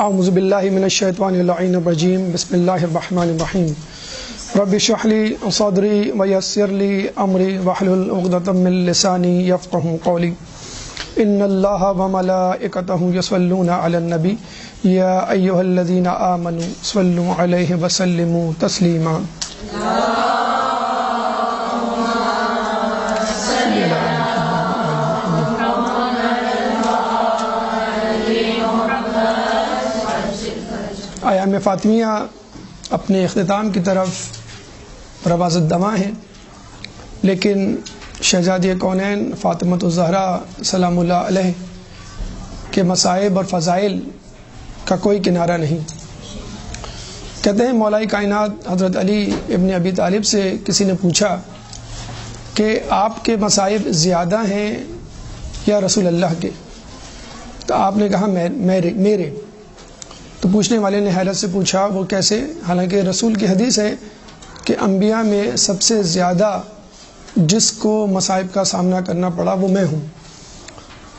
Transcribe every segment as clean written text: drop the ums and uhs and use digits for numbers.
اعوذ باللہ من الشیطان اللعین الرجیم بسم اللہ الرحمن الرحیم رب اشرح لی صدری ویسر لی امری واحلل عقدۃ من لسانی یفقہوا قولی ان اللہ وملائکتہ یصلون علی النبی یا ایہا الذین آمنوا صلوا علیہ وسلموا تسلیما. ایام فاطمیہ اپنے اختتام کی طرف رواز الدماء ہیں، لیکن شہزادی کونین فاطمۃ الزہرا سلام اللہ علیہ کے مصائب اور فضائل کا کوئی کنارہ نہیں. کہتے ہیں مولا کائنات حضرت علی ابن ابی طالب سے کسی نے پوچھا کہ آپ کے مصائب زیادہ ہیں یا رسول اللہ کے؟ تو آپ نے کہا میرے. تو پوچھنے والے نے حیرت سے پوچھا وہ کیسے؟ حالانکہ رسول کی حدیث ہے کہ انبیاء میں سب سے زیادہ جس کو مصائب کا سامنا کرنا پڑا وہ میں ہوں.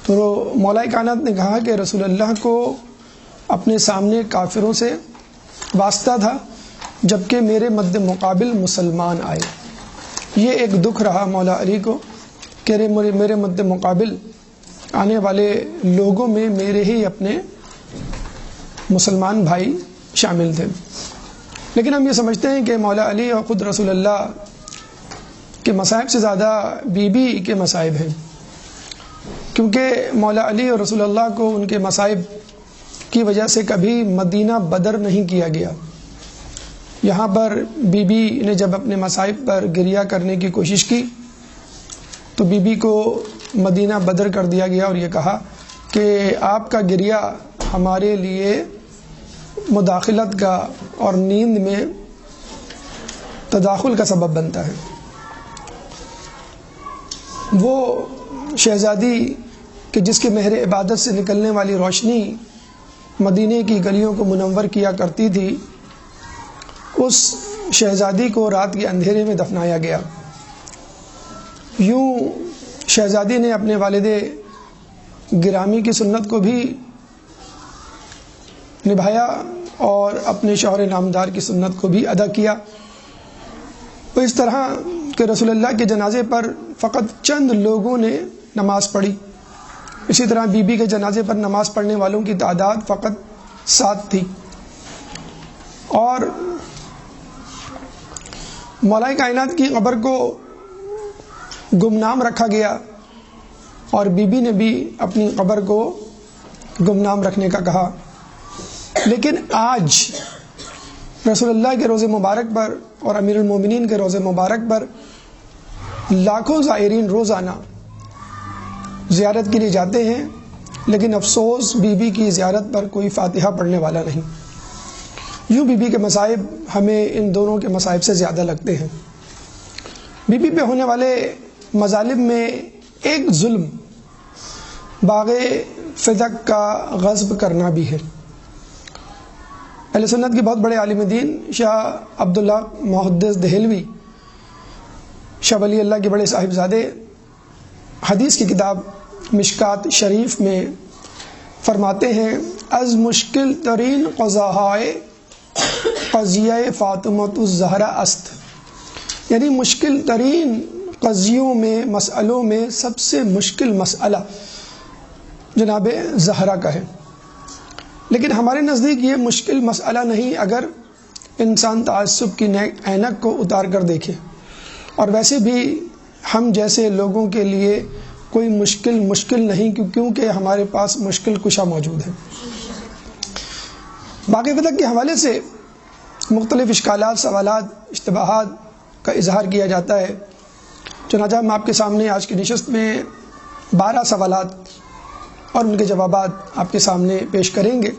تو مولا کائنات نے کہا کہ رسول اللہ کو اپنے سامنے کافروں سے واسطہ تھا، جبکہ میرے مد مقابل مسلمان آئے. یہ ایک دکھ رہا مولا علی کو کہ میرے مد مقابل آنے والے لوگوں میں میرے ہی اپنے مسلمان بھائی شامل تھے. لیکن ہم یہ سمجھتے ہیں کہ مولا علی اور خود رسول اللہ کے مصائب سے زیادہ بی بی کے مصائب ہیں، کیونکہ مولا علی اور رسول اللہ کو ان کے مصائب کی وجہ سے کبھی مدینہ بدر نہیں کیا گیا. یہاں پر بی بی نے جب اپنے مصائب پر گریہ کرنے کی کوشش کی تو بی بی کو مدینہ بدر کر دیا گیا اور یہ کہا کہ آپ کا گریہ ہمارے لیے مداخلت کا اور نیند میں تداخل کا سبب بنتا ہے. وہ شہزادی کہ جس کے مہر عبادت سے نکلنے والی روشنی مدینے کی گلیوں کو منور کیا کرتی تھی، اس شہزادی کو رات کے اندھیرے میں دفنایا گیا. یوں شہزادی نے اپنے والد گرامی کی سنت کو بھی نبھایا اور اپنے شوہر نامدار کی سنت کو بھی ادا کیا. تو اس طرح کہ رسول اللہ کے جنازے پر فقط چند لوگوں نے نماز پڑھی. اسی طرح بی بی کے جنازے پر نماز پڑھنے والوں کی تعداد فقط 7 تھی. اور مولا کائنات کی قبر کو گمنام رکھا گیا اور بی بی نے بھی اپنی قبر کو گمنام رکھنے کا کہا. لیکن آج رسول اللہ کے روضے مبارک پر اور امیر المومنین کے روضے مبارک پر لاکھوں زائرین روزانہ زیارت کے لیے جاتے ہیں، لیکن افسوس بی بی کی زیارت پر کوئی فاتحہ پڑھنے والا نہیں. یوں بی بی کے مصائب ہمیں ان دونوں کے مصائب سے زیادہ لگتے ہیں. بی بی پہ ہونے والے مظالم میں ایک ظلم باغ فدق کا غصب کرنا بھی ہے. اہل سنت کے بہت بڑے عالم دین شاہ عبداللہ محدث دہلوی شاہ ولی اللہ کے بڑے صاحبزادے حدیث کی کتاب مشکات شریف میں فرماتے ہیں از مشکل ترین قضاء قضیہ فاطمۃ الزہرا است، یعنی مشکل ترین قضیوں میں مسئلوں میں سب سے مشکل مسئلہ جناب زہرا کا ہے. لیکن ہمارے نزدیک یہ مشکل مسئلہ نہیں اگر انسان تعصب کی عینک کو اتار کر دیکھے. اور ویسے بھی ہم جیسے لوگوں کے لیے کوئی مشکل نہیں، کیونکہ ہمارے پاس مشکل کشا موجود ہے. باقی فدق کے حوالے سے مختلف اشکالات، سوالات، اشتباہات کا اظہار کیا جاتا ہے. چنانچہ ہم آپ کے سامنے آج کی نشست میں 12 سوالات اور ان کے جوابات آپ کے سامنے پیش کریں گے.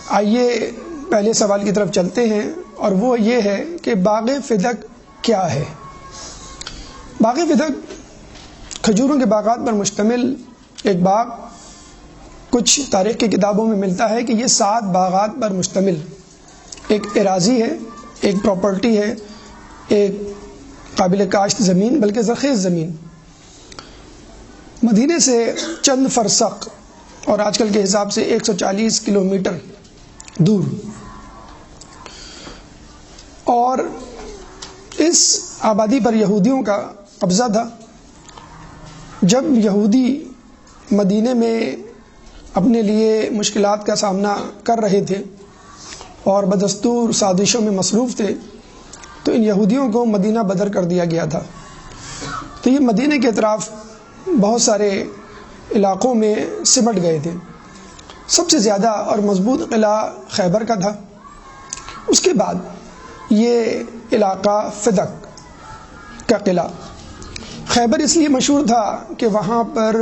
آئیے پہلے سوال کی طرف چلتے ہیں، اور وہ یہ ہے کہ باغ فدق کیا ہے؟ باغ فدق کھجوروں کے باغات پر مشتمل ایک باغ. کچھ تاریخ کی کتابوں میں ملتا ہے کہ یہ 7 باغات پر مشتمل ایک اراضی ہے، ایک پراپرٹی ہے، ایک قابل کاشت زمین بلکہ زرخیز زمین. مدینے سے چند فرسخ اور آج کل کے حساب سے 140 کلومیٹر دور. اور اس آبادی پر یہودیوں کا قبضہ تھا. جب یہودی مدینے میں اپنے لیے مشکلات کا سامنا کر رہے تھے اور بدستور سازشوں میں مصروف تھے تو ان یہودیوں کو مدینہ بدر کر دیا گیا تھا. تو یہ مدینے کے اطراف بہت سارے علاقوں میں سمٹ گئے تھے. سب سے زیادہ اور مضبوط قلعہ خیبر کا تھا. اس کے بعد یہ علاقہ فدق کا قلعہ. خیبر اس لیے مشہور تھا کہ وہاں پر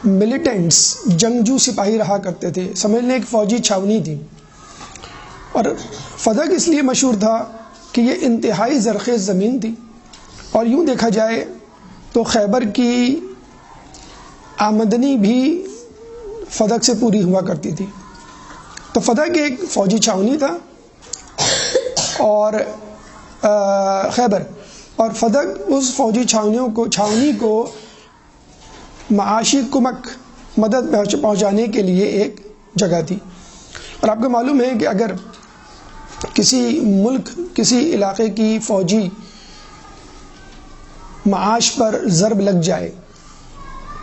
ملیٹنٹس جنگجو سپاہی رہا کرتے تھے، سمجھ لیں ایک فوجی چھاونی تھی. اور فدق اس لیے مشہور تھا کہ یہ انتہائی زرخیز زمین تھی، اور یوں دیکھا جائے تو خیبر کی آمدنی بھی فدق سے پوری ہوا کرتی تھی. تو فدق ایک فوجی چھاونی تھا اور خیبر اور فدق اس فوجی چھاونی کو معاشی کمک مدد پہنچانے کے لیے ایک جگہ تھی. اور آپ کو معلوم ہے کہ اگر کسی ملک کسی علاقے کی فوجی معاش پر ضرب لگ جائے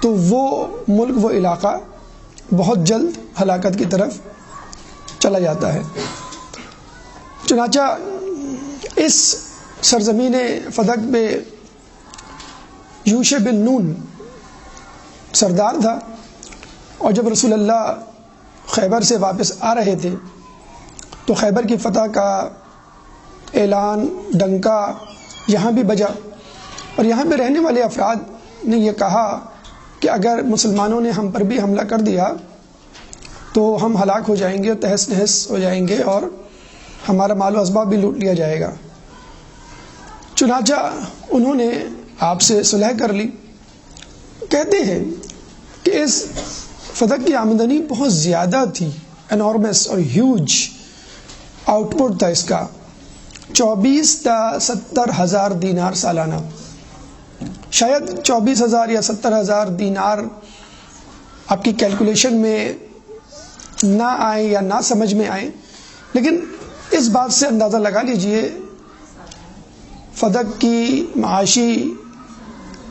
تو وہ ملک وہ علاقہ بہت جلد ہلاکت کی طرف چلا جاتا ہے. چنانچہ اس سرزمین فدق پہ یوشع بن نون سردار تھا، اور جب رسول اللہ خیبر سے واپس آ رہے تھے تو خیبر کی فتح کا اعلان ڈنکا یہاں بھی بجا. اور یہاں پہ رہنے والے افراد نے یہ کہا کہ اگر مسلمانوں نے ہم پر بھی حملہ کر دیا تو ہم ہلاک ہو جائیں گے، تہس نہس ہو جائیں گے، اور ہمارا مال و اسباب بھی لوٹ لیا جائے گا. چنانچہ انہوں نے آپ سے صلح کر لی. کہتے ہیں کہ اس فدق کی آمدنی بہت زیادہ تھی، انارمس اور ہیوج آؤٹ پٹ تھا اس کا، 24 تا 70 ہزار دینار سالانہ. شاید 24,000 یا 70,000 دینار آپ کی کیلکولیشن میں نہ آئے یا نہ سمجھ میں آئے، لیکن اس بات سے اندازہ لگا لیجئے فدق کی معاشی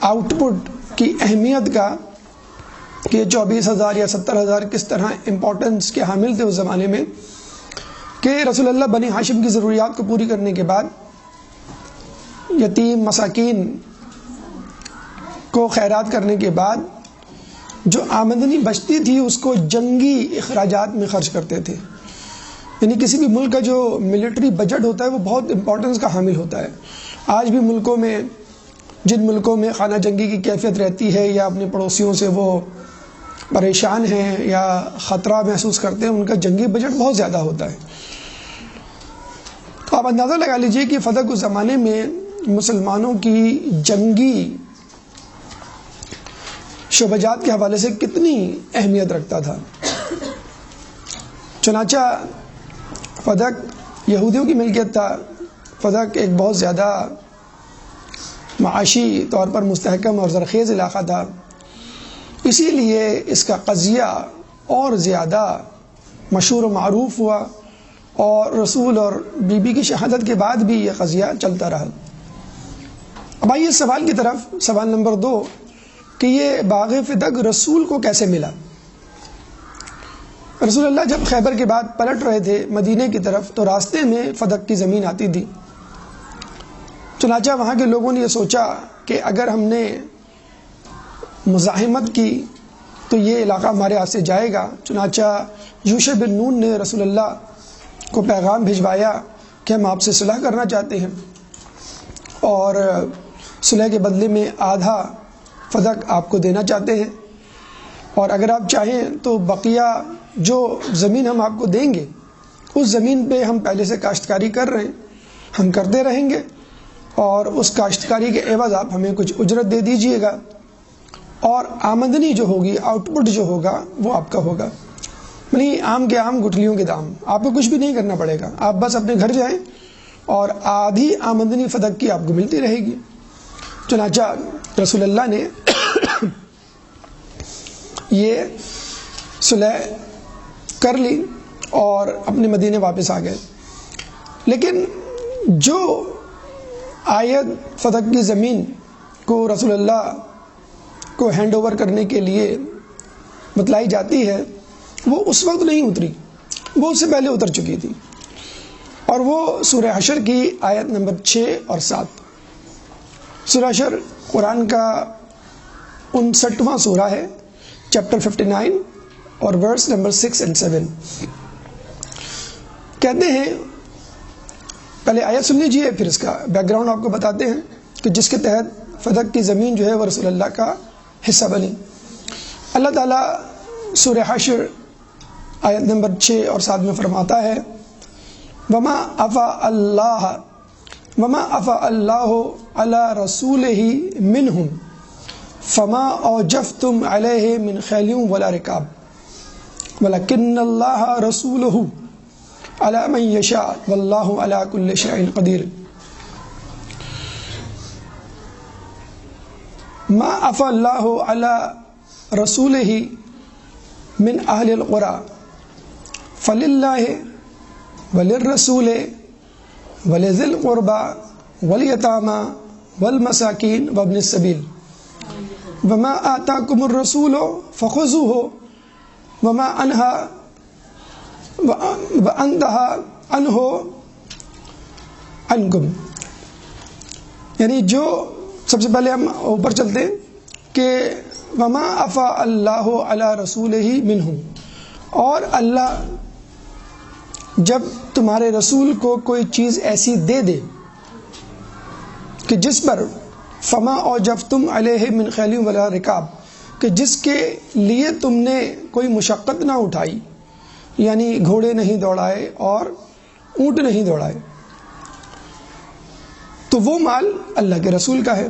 آؤٹ پٹ کی اہمیت کا کہ 24,000 یا 70,000 کس طرح امپورٹنس کے حامل تھے اس زمانے میں، کہ رسول اللہ بنی ہاشم کی ضروریات کو پوری کرنے کے بعد یتیم مساکین کو خیرات کرنے کے بعد جو آمدنی بچتی تھی اس کو جنگی اخراجات میں خرچ کرتے تھے. یعنی کسی بھی ملک کا جو ملٹری بجٹ ہوتا ہے وہ بہت امپورٹنس کا حامل ہوتا ہے. آج بھی ملکوں میں جن ملکوں میں خانہ جنگی کی کیفیت رہتی ہے یا اپنے پڑوسیوں سے وہ پریشان ہیں یا خطرہ محسوس کرتے ہیں، ان کا جنگی بجٹ بہت زیادہ ہوتا ہے. تو آپ اندازہ لگا لیجئے کہ فدق اس زمانے میں مسلمانوں کی جنگی شعبجات کے حوالے سے کتنی اہمیت رکھتا تھا. چنانچہ فدق یہودیوں کی ملکیت تھا. فدق ایک بہت زیادہ معاشی طور پر مستحکم اور زرخیز علاقہ تھا، اسی لیے اس کا قضیہ اور زیادہ مشہور و معروف ہوا، اور رسول اور بی بی کی شہادت کے بعد بھی یہ قضیہ چلتا رہا. اب آئیے سوال کی طرف. سوال نمبر 2 کہ یہ باغ فدق رسول کو کیسے ملا. رسول اللہ جب خیبر کے بعد پلٹ رہے تھے مدینے کی طرف تو راستے میں فدق کی زمین آتی تھی. چنانچہ وہاں کے لوگوں نے یہ سوچا کہ اگر ہم نے مزاحمت کی تو یہ علاقہ ہمارے ہاتھ سے جائے گا. چنانچہ یوشع بن نون نے رسول اللہ کو پیغام بھجوایا کہ ہم آپ سے صلح کرنا چاہتے ہیں، اور صلح کے بدلے میں آدھا فدق آپ کو دینا چاہتے ہیں، اور اگر آپ چاہیں تو بقیہ جو زمین ہم آپ کو دیں گے اس زمین پہ ہم پہلے سے کاشتکاری کر رہے ہیں، ہم کرتے رہیں گے، اور اس کاشتکاری کے عوض آپ ہمیں کچھ اجرت دے دیجئے گا، اور آمدنی جو ہوگی، آؤٹ پٹ جو ہوگا وہ آپ کا ہوگا. یعنی آم کے آم گٹھلیوں کے دام، آپ کو کچھ بھی نہیں کرنا پڑے گا، آپ بس اپنے گھر جائیں اور آدھی آمدنی فدق کی آپ کو ملتی رہے گی. چنانچہ رسول اللہ نے یہ صلح کر لی اور اپنے مدینے واپس آ گئے. لیکن جو آیت فتح کی زمین کو رسول اللہ کو ہینڈ اوور کرنے کے لیے بتلائی جاتی ہے وہ اس وقت نہیں اتری، وہ اس سے پہلے اتر چکی تھی، اور وہ سورہ حشر کی آیت نمبر 6 اور 7. سورہ حشر قرآن کا 59واں سورہ ہے، چیپٹر 59 اور ورس نمبر 6 اور 7. کہتے ہیں، پہلے آیت سن لیجیے پھر اس کا بیک گراؤنڈ آپ کو بتاتے ہیں کہ جس کے تحت فتح کی زمین جو ہے وہ رسول اللہ کا حصہ بنی. اللہ تعالیٰ سورہ حشر آیت نمبر 6 اور 7 میں فرماتا ہے، وما افاء اللہ علی رسولہ منہم فما اوجفتم علیہ من خیل ولا رکاب ولکن اللہ رسولہ علی من یشاء واللہ علی کل شیء قدیر. ما افاء اللہ علی رسولہ من اہل القری فللہ وللرسول ولذی القربى والیتامى والمساکین وابن السبیل وما آتاکم الرسول فخذوہ وما انہا عنہ عنکم. یعنی جو سب سے پہلے ہم اوپر چلتے ہیں کہ وما افاء اللہ علی رسولہ منہم، اور اللہ جب تمہارے رسول کو کوئی چیز ایسی دے دے کہ جس پر فما اوجفتم علیہ من خیل ولا رکاب، کہ جس کے لیے تم نے کوئی مشقت نہ اٹھائی، یعنی گھوڑے نہیں دوڑائے اور اونٹ نہیں دوڑائے، تو وہ مال اللہ کے رسول کا ہے.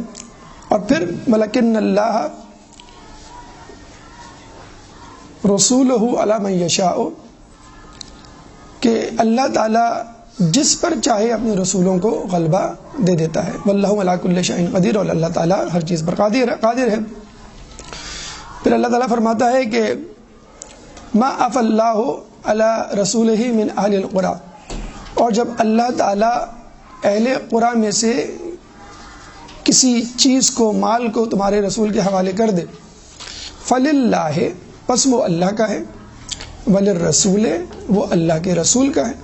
اور پھر ولکن اللہ رسولہ علی من یشاء، کہ اللہ تعالیٰ جس پر چاہے اپنے رسولوں کو غلبہ دے دیتا ہے. واللہ علی کل شیء قدیر، اور اللہ تعالیٰ ہر چیز پر قادر ہے. پھر اللہ تعالیٰ فرماتا ہے کہ ما افاء اللہ علی رسولہ من اہل القری، اور جب اللہ تعالیٰ اہل قری میں سے کسی چیز کو، مال کو تمہارے رسول کے حوالے کر دے، فللہ، پس وہ اللہ کا ہے، وللرسول، وہ اللہ کے رسول کا ہے،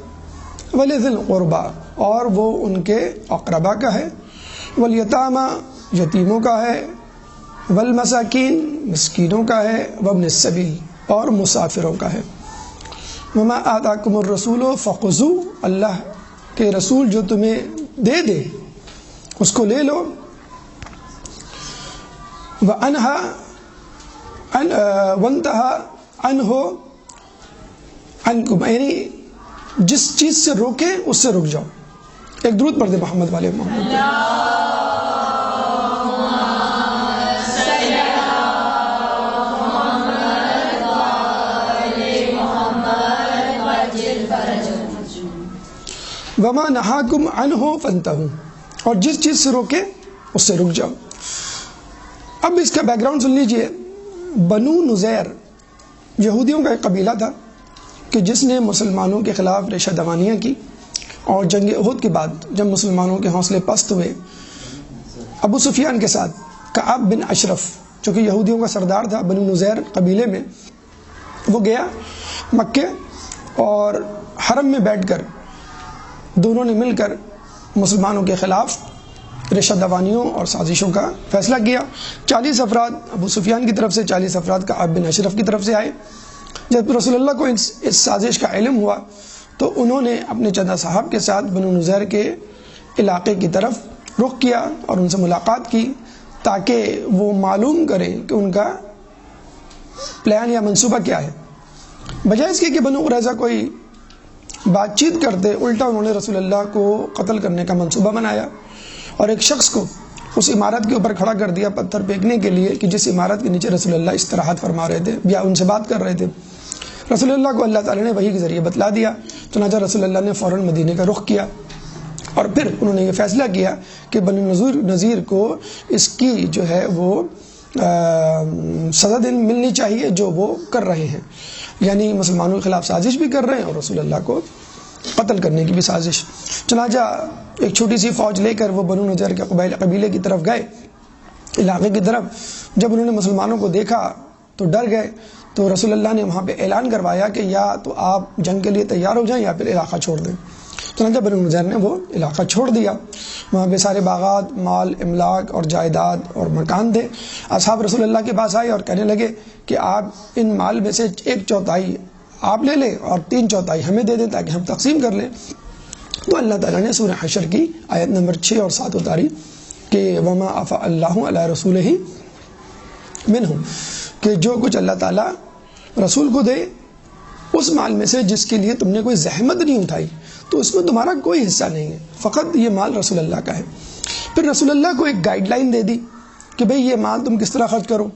ولذی القربى، اور وہ ان کے اقربا کا ہے، والیتامى، یتیموں کا ہے، والمساکین، مسکینوں کا ہے، وابن السبیل، اور مسافروں کا ہے. وما آتاکم الرسول فخذوہ، اللہ کے رسول جو تمہیں دے دے اس کو لے لو. وانتہا عنہ عنکم، یعنی جس چیز سے روکے اس سے رک جاؤ. ایک درود پڑھ دے محمد والے محمد. وما نہاکم عنہ فانتہوا، اور جس چیز سے روکے اس سے رک جاؤ. اب اس کا بیک گراؤنڈ سن لیجئے. بنو نذیر یہودیوں کا ایک قبیلہ تھا کہ جس نے مسلمانوں کے خلاف ریشہ دوانیاں کی، اور جنگ احد کے بعد جب مسلمانوں کے حوصلے پست ہوئے، ابو سفیان کے ساتھ کعب بن اشرف جو کہ یہودیوں کا سردار تھا بنو نذیر قبیلے میں، وہ گیا مکے اور حرم میں بیٹھ کر دونوں نے مل کر مسلمانوں کے خلاف ریشہ دوانیوں اور سازشوں کا فیصلہ کیا. 40 افراد ابو سفیان کی طرف سے، 40 افراد کعب بن اشرف کی طرف سے آئے. جب رسول اللہ کو اس سازش کا علم ہوا تو انہوں نے اپنے چندہ صاحب کے ساتھ بنو نذیر کے علاقے کی طرف رخ کیا اور ان سے ملاقات کی تاکہ وہ معلوم کریں کہ ان کا پلان یا منصوبہ کیا ہے. بجائے اس کے کہ بنو قریظہ کوئی بات چیت کرتے، الٹا انہوں نے رسول اللہ کو قتل کرنے کا منصوبہ بنایا اور ایک شخص کو اس عمارت کے اوپر کھڑا کر دیا پتھر پھینکنے کے لیے کہ جس عمارت کے نیچے رسول اللہ استراحت فرما رہے تھے یا ان سے بات کر رہے تھے. رسول اللہ کو اللہ تعالیٰ نے وحی کے ذریعے بتلا دیا. چنانچہ رسول اللہ نے فوراً مدینے کا رخ کیا اور پھر انہوں نے یہ فیصلہ کیا کہ بنو نذیر کو اس کی جو ہے وہ سزا ملنی چاہیے جو وہ کر رہے ہیں، یعنی مسلمانوں کے خلاف سازش بھی کر رہے ہیں اور رسول اللہ کو قتل کرنے کی بھی سازش۔ چنانچہ ایک چھوٹی سی فوج لے کر وہ بنو نجر کے قبیلے کی طرف گئے، علاقے کی طرف۔ جب انہوں نے مسلمانوں کو دیکھا تو ڈر گئے، تو رسول اللہ نے وہاں پہ اعلان کروایا کہ یا تو آپ جنگ کے لیے تیار ہو جائیں یا پھر علاقہ چھوڑ دیں۔ چنانچہ بنو نجر نے وہ علاقہ چھوڑ دیا۔ وہاں پہ سارے باغات، مال، املاک اور جائیداد اور مکان تھے۔ اصحاب رسول اللہ کے پاس آئے اور کہنے لگے کہ آپ ان مال میں سے 1/4 آپ لے لیں اور 3/4 ہمیں دے دیں تاکہ ہم تقسیم کر لیں۔ تو اللہ تعالیٰ نے سورہ حشر کی آیت نمبر 6 اور 7 اتاری کہ وما افاء اللہ علی رسولہ منہم، کہ جو کچھ اللہ تعالیٰ رسول کو دے اس مال میں سے جس کے لیے تم نے کوئی زحمت نہیں اٹھائی تو اس میں تمہارا کوئی حصہ نہیں ہے، فقط یہ مال رسول اللہ کا ہے۔ پھر رسول اللہ کو ایک گائیڈ لائن دے دی کہ بھئی یہ مال تم کس طرح خرچ کرو،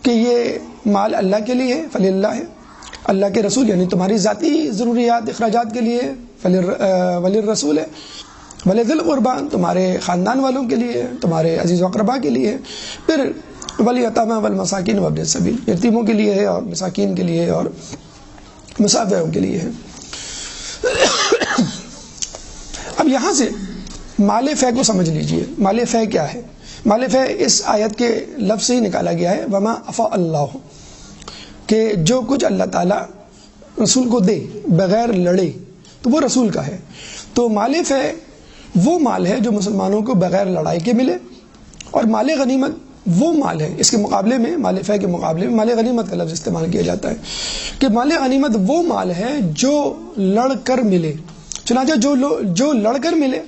کہ یہ مال اللہ کے لیے ہے فللہ ہے، اللہ کے رسول یعنی تمہاری ذاتی ضروریات اخراجات کے لیے وللرسول ہے، ولذی القربى تمہارے خاندان والوں کے لیے، تمہارے عزیز و اقربا کے لیے، پھر والیتامى والمساکین وابن السبیل یتیموں کے لیے ہے اور مساکین کے لیے اور مسافروں کے لیے ہے۔ اب یہاں سے مال فے کو سمجھ لیجئے، مال فے کیا ہے؟ مال فے اس آیت کے لفظ سے ہی نکالا گیا ہے، وما افاء اللہ، کہ جو کچھ اللہ تعالیٰ رسول کو دے بغیر لڑے تو وہ رسول کا ہے۔ تو مال فے وہ مال ہے جو مسلمانوں کو بغیر لڑائی کے ملے، اور مال غنیمت وہ مال ہے، اس کے مقابلے میں مال فے کے مقابلے میں مال غنیمت کا لفظ استعمال کیا جاتا ہے کہ مال غنیمت وہ مال ہے جو لڑ کر ملے۔ چنانچہ جو لڑ کر ملے،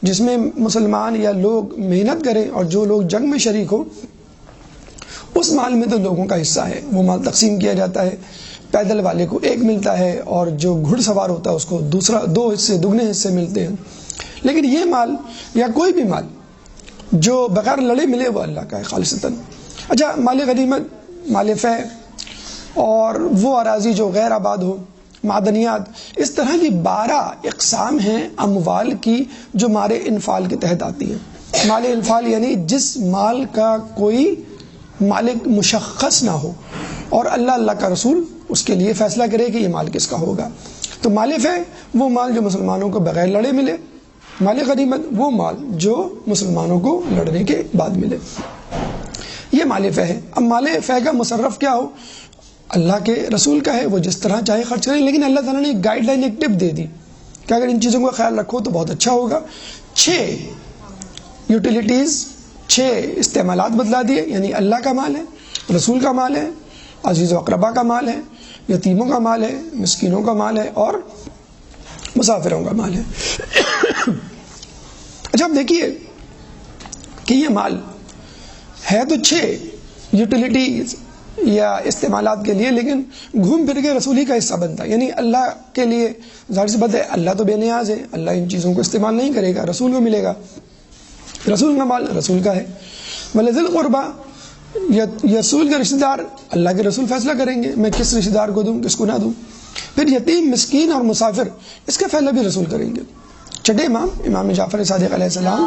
جس میں مسلمان یا لوگ محنت کریں اور جو لوگ جنگ میں شریک ہو، اس مال میں تو لوگوں کا حصہ ہے، وہ مال تقسیم کیا جاتا ہے۔ پیدل والے کو 1 ملتا ہے اور جو گھڑ سوار ہوتا ہے اس کو 2 حصے دگنے حصے ملتے ہیں۔ لیکن یہ مال یا کوئی بھی مال جو بغیر لڑے ملے وہ اللہ کا ہے خالصتاً۔ اچھا، مال غنیمت، مال فے اور وہ اراضی جو غیر آباد ہو، معدنیات، اس طرح کی 12 اقسام ہیں اموال کی جو مال انفال کے تحت آتی ہیں۔ مال انفال یعنی جس مال کا کوئی مالک مشخص نہ ہو اور اللہ کا رسول اس کے لیے فیصلہ کرے کہ یہ مال کس کا ہوگا۔ تو مال فے وہ مال جو مسلمانوں کو بغیر لڑے ملے، مال غنیمت وہ مال جو مسلمانوں کو لڑنے کے بعد ملے، یہ مال فے ہے۔ اب مال فے کا مصرف کیا ہو، اللہ کے رسول کا ہے، وہ جس طرح چاہے خرچ کریں، لیکن اللہ تعالیٰ نے ایک گائیڈ لائن، ایک ٹپ دے دی کہ اگر ان چیزوں کا خیال رکھو تو بہت اچھا ہوگا۔ 6 یوٹیلیٹیز، 6 استعمالات بتلا دیے، یعنی اللہ کا مال ہے، رسول کا مال ہے، عزیز و اقربا کا مال ہے، یتیموں کا مال ہے، مسکینوں کا مال ہے اور مسافروں کا مال ہے۔ اچھا، اب دیکھیے کہ یہ مال ہے تو 6 یوٹیلیٹیز یا استعمالات کے لیے، لیکن گھوم پھر کے رسول ہی کا حصہ بنتا ہے، یعنی اللہ کے لیے ظاہر سی بات ہے، اللہ تو بے نیاز ہے، اللہ ان چیزوں کو استعمال نہیں کرے گا، رسول کو ملے گا، رسول کا مال رسول کا ہے۔ وَلِذِي الْقُرْبَى، رسول کے رشتہ دار اللہ کے رسول فیصلہ کریں گے میں کس رشتہ دار کو دوں کس کو نہ دوں۔ پھر یتیم، مسکین اور مسافر، اس کا فیصلہ بھی رسول کریں گے۔ چھٹے امام جعفر صادق علیہ السلام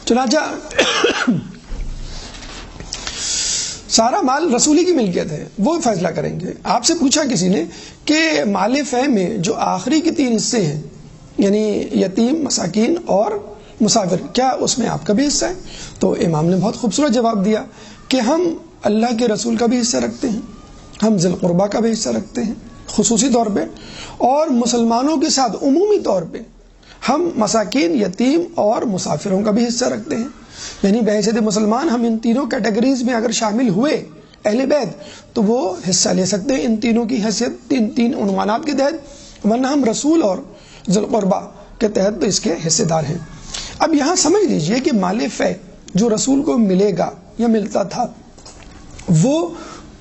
چنانچہ سارا مال رسولی کی ملکیت ہے، وہ فیصلہ کریں گے۔ آپ سے پوچھا کسی نے کہ مال فے میں جو آخری کے 3 حصے ہیں، یعنی یتیم، مساکین اور مسافر، کیا اس میں آپ کا بھی حصہ ہے؟ تو امام نے بہت خوبصورت جواب دیا کہ ہم اللہ کے رسول کا بھی حصہ رکھتے ہیں، ہم ذی القربہ کا بھی حصہ رکھتے ہیں خصوصی طور پہ، اور مسلمانوں کے ساتھ عمومی طور پہ ہم مساکین، یتیم اور مسافروں کا بھی حصہ رکھتے ہیں۔ یعنی بحیثیت مسلمان ہم ان تینوں کیٹیگریز میں اگر شامل ہوئے اہل بیت تو وہ حصہ لے سکتے ہیں ان تینوں کی حیثیت، تین عنوانات کے تحت، ورنہ ہم رسول اور ذی القربہ کے تحت تو اس کے حصے دار ہیں۔ اب یہاں سمجھ لیجئے کہ مال فے جو رسول کو ملے گا یا ملتا تھا وہ